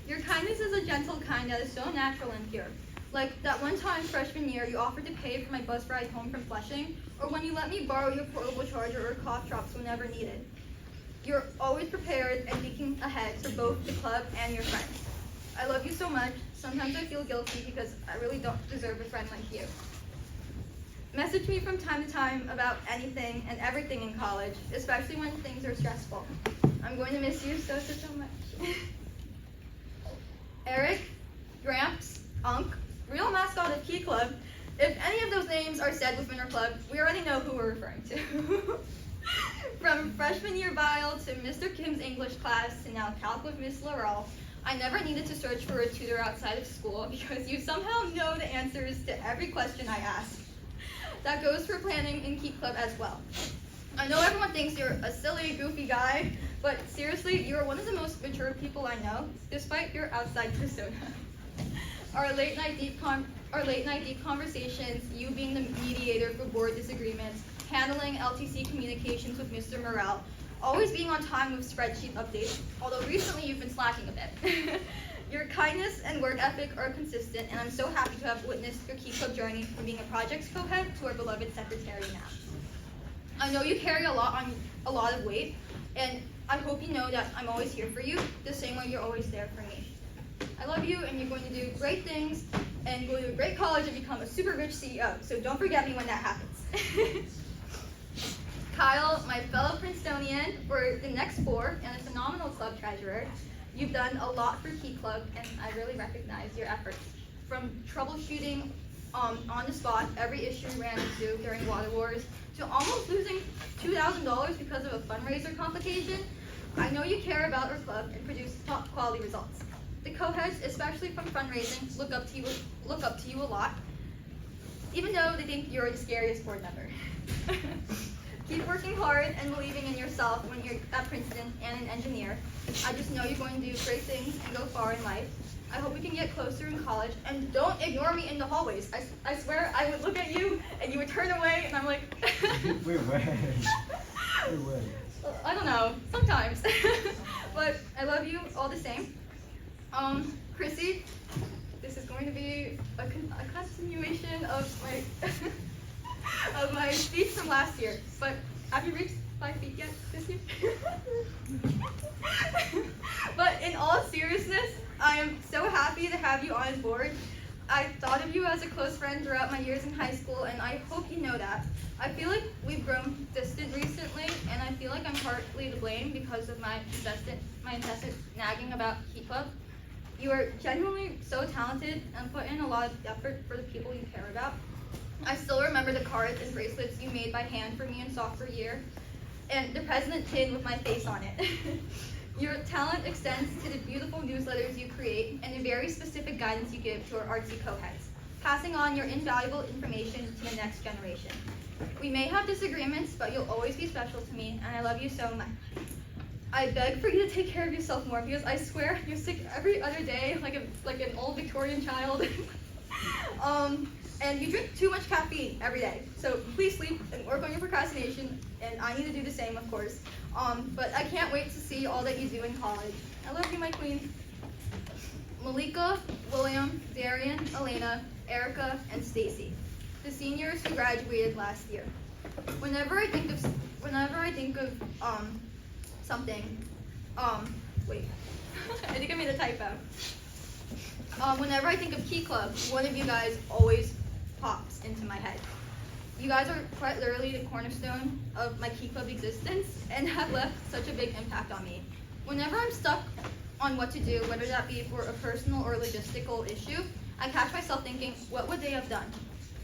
Your kindness is a gentle kind that is so natural and pure. Like that one time freshman year you offered to pay for my bus ride home from Flushing, or when you let me borrow your portable charger or cough drops whenever needed. You're always prepared and thinking ahead for both the club and your friends. I love you so much. Sometimes I feel guilty because I really don't deserve a friend like you. Message me from time to time about anything and everything in college, especially when things are stressful. I'm going to miss you so much. Erik, Gramps, Unc, real mascot of Key Club. If any of those names are said within our club, we already know who we're referring to. From freshman year bio to Mr. Kim's English class to now calc with Miss Laurel, I never needed to search for a tutor outside of school because you somehow know the answers to every question I ask. That goes for planning in Key Club as well. I know everyone thinks you're a silly, goofy guy, but seriously, you're one of the most mature people I know, despite your outside persona. Our late night deep conversations, you being the mediator for board disagreements, handling LTC communications with Mr. Morrell, always being on time with spreadsheet updates, although recently you've been slacking a bit. Your kindness and work ethic are consistent, and I'm so happy to have witnessed your Key Club journey from being a projects co-head to our beloved secretary now. I know you carry a lot of weight, and I hope you know that I'm always here for you, the same way you're always there for me. I love you, and you're going to do great things, and go to a great college and become a super rich CEO, so don't forget me when that happens. Kyle, my fellow Princetonian, for the next 4 and a phenomenal club treasurer, you've done a lot for Key Club, and I really recognize your efforts. From troubleshooting on the spot every issue we ran into during Water Wars, to almost losing $2,000 because of a fundraiser complication, I know you care about our club and produce top quality results. The co-heads, especially from fundraising, look up to you a lot, even though they think you're the scariest board member. Keep working hard and believing in yourself when you're at Princeton and an engineer. I just know you're going to do great things and go far in life. I hope we can get closer in college, and don't ignore me in the hallways. I swear I would look at you and you would turn away and I'm like, Wait, when? I don't know, sometimes. But I love you all the same. Chrissy, this is going to be a continuation of my of my speech from last year. But have you reached 5 feet yet this year? But in all seriousness, I am so happy to have you on board. I thought of you as a close friend throughout my years in high school, and I hope you know that. I feel like we've grown distant recently, and I feel like I'm partly to blame because of my incessant nagging about Key Club. You are genuinely so talented and put in a lot of effort for the people you care about. I still remember the cards and bracelets you made by hand for me in sophomore year, and the president pin with my face on it. Your talent extends to the beautiful newsletters you create and the very specific guidance you give to our artsy co-heads, passing on your invaluable information to the next generation. We may have disagreements, but you'll always be special to me, and I love you so much. I beg for you to take care of yourself more, because I swear you're sick every other day, like an old Victorian child. And you drink too much caffeine every day. So please sleep and work on your procrastination, and I need to do the same, of course. But I can't wait to see all that you do in college. I love you, my queen. Malika, William, Darian, Elena, Erica, and Stacy, the seniors who graduated last year. Whenever I think of something, wait, I think I made a typo. Whenever I think of Key Club, one of you guys always pops into my head. You guys are quite literally the cornerstone of my Key Club existence and have left such a big impact on me. Whenever I'm stuck on what to do, whether that be for a personal or logistical issue, I catch myself thinking, what would they have done?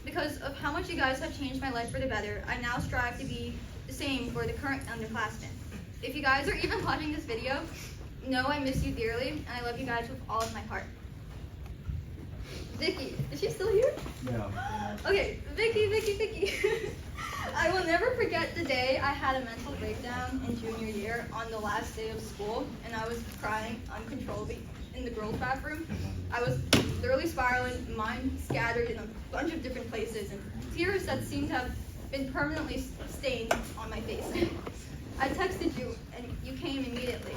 Because of how much you guys have changed my life for the better, I now strive to be the same for the current underclassmen. If you guys are even watching this video, know I miss you dearly, and I love you guys with all of my heart. Vicky, is she still here? No. Okay, Vicky. I will never forget the day I had a mental breakdown in junior year on the last day of school, and I was crying uncontrollably in the girls' bathroom. I was literally spiraling, mind scattered in a bunch of different places, and tears that seemed to have been permanently stained on my face. I texted you, and you came immediately.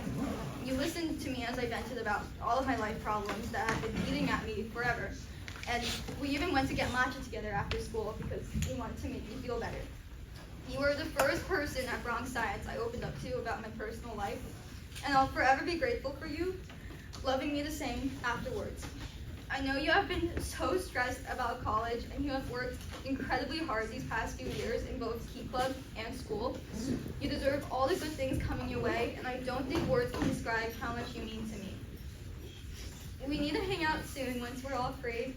You listened to me as I vented about all of my life problems that had been eating at me forever. And we even went to get matcha together after school because we wanted to make me feel better. You were the first person at Bronx Science I opened up to about my personal life, and I'll forever be grateful for you, loving me the same afterwards. I know you have been so stressed about college, and you have worked incredibly hard these past few years in both Key Club and school. You deserve all the good things coming your way, and I don't think words can describe how much you mean to me. We need to hang out soon once we're all free.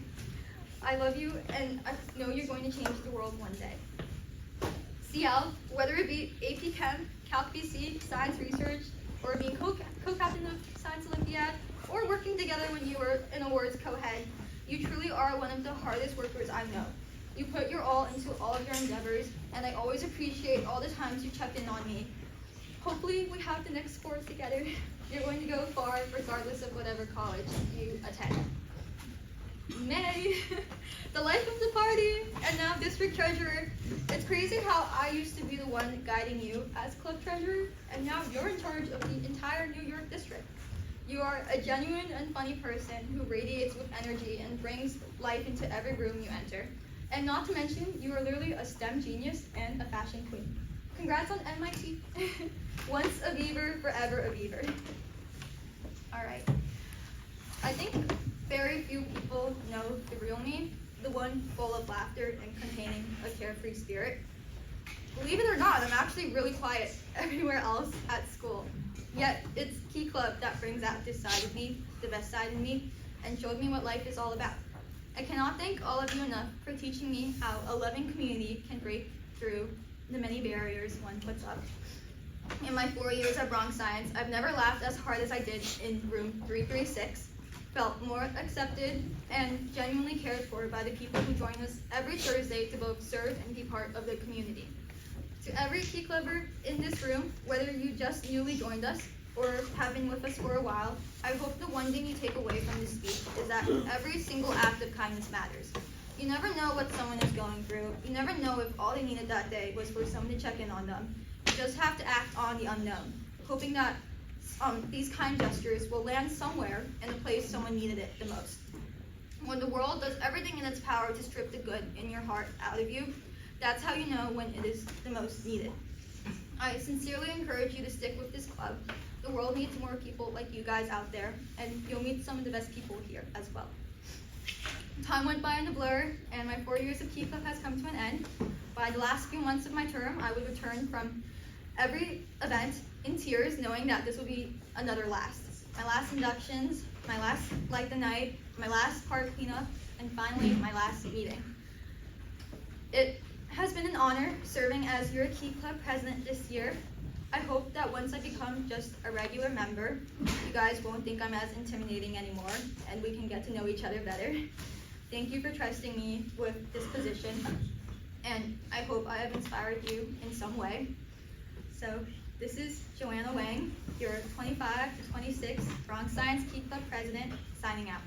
I love you, and I know you're going to change the world one day. CL, whether it be AP Chem, Calc BC, Science Research, or being co-captain of Science Olympiad, or working together when you were an awards co-head, you truly are one of the hardest workers I know. You put your all into all of your endeavors, and I always appreciate all the times you check in on me. Hopefully we have the next sport together. You're going to go far regardless of whatever college you attend. May, the life of the party, and now district treasurer. It's crazy how I used to be the one guiding you as club treasurer, and now you're in charge of the entire New York district. You are a genuine and funny person who radiates with energy and brings life into every room you enter. And not to mention, you are literally a STEM genius and a fashion queen. Congrats on MIT. Once a Beaver, forever a Beaver. All right. I think very few people know the real me, the one full of laughter and containing a carefree spirit. Believe it or not, I'm actually really quiet everywhere else at school. Yet it's Key Club that brings out this side of me, the best side of me, and showed me what life is all about. I cannot thank all of you enough for teaching me how a loving community can break through the many barriers one puts up. In my 4 years at Bronx Science, I've never laughed as hard as I did in room 336, felt more accepted and genuinely cared for by the people who join us every Thursday to both serve and be part of the community. To every Key Clubber in this room, whether you just newly joined us or have been with us for a while, I hope the one thing you take away from this speech is that every single act of kindness matters. You never know what someone is going through. You never know if all they needed that day was for someone to check in on them. You just have to act on the unknown, hoping that these kind gestures will land somewhere in the place someone needed it the most. When the world does everything in its power to strip the good in your heart out of you, that's how you know when it is the most needed. I sincerely encourage you to stick with this club. The world needs more people like you guys out there, and you'll meet some of the best people here as well. Time went by in a blur, and my 4 years of Key Club has come to an end. By the last few months of my term, I would return from every event in tears, knowing that this will be another last. My last inductions, my last light the night, my last park cleanup, and finally my last meeting. It has been an honor serving as your Key Club president this year. I hope that once I become just a regular member, you guys won't think I'm as intimidating anymore, and we can get to know each other better. Thank you for trusting me with this position, and I hope I have inspired you in some way. So this is Joanna Wang, your 25 to 26 Bronx Science Key Club president, signing out.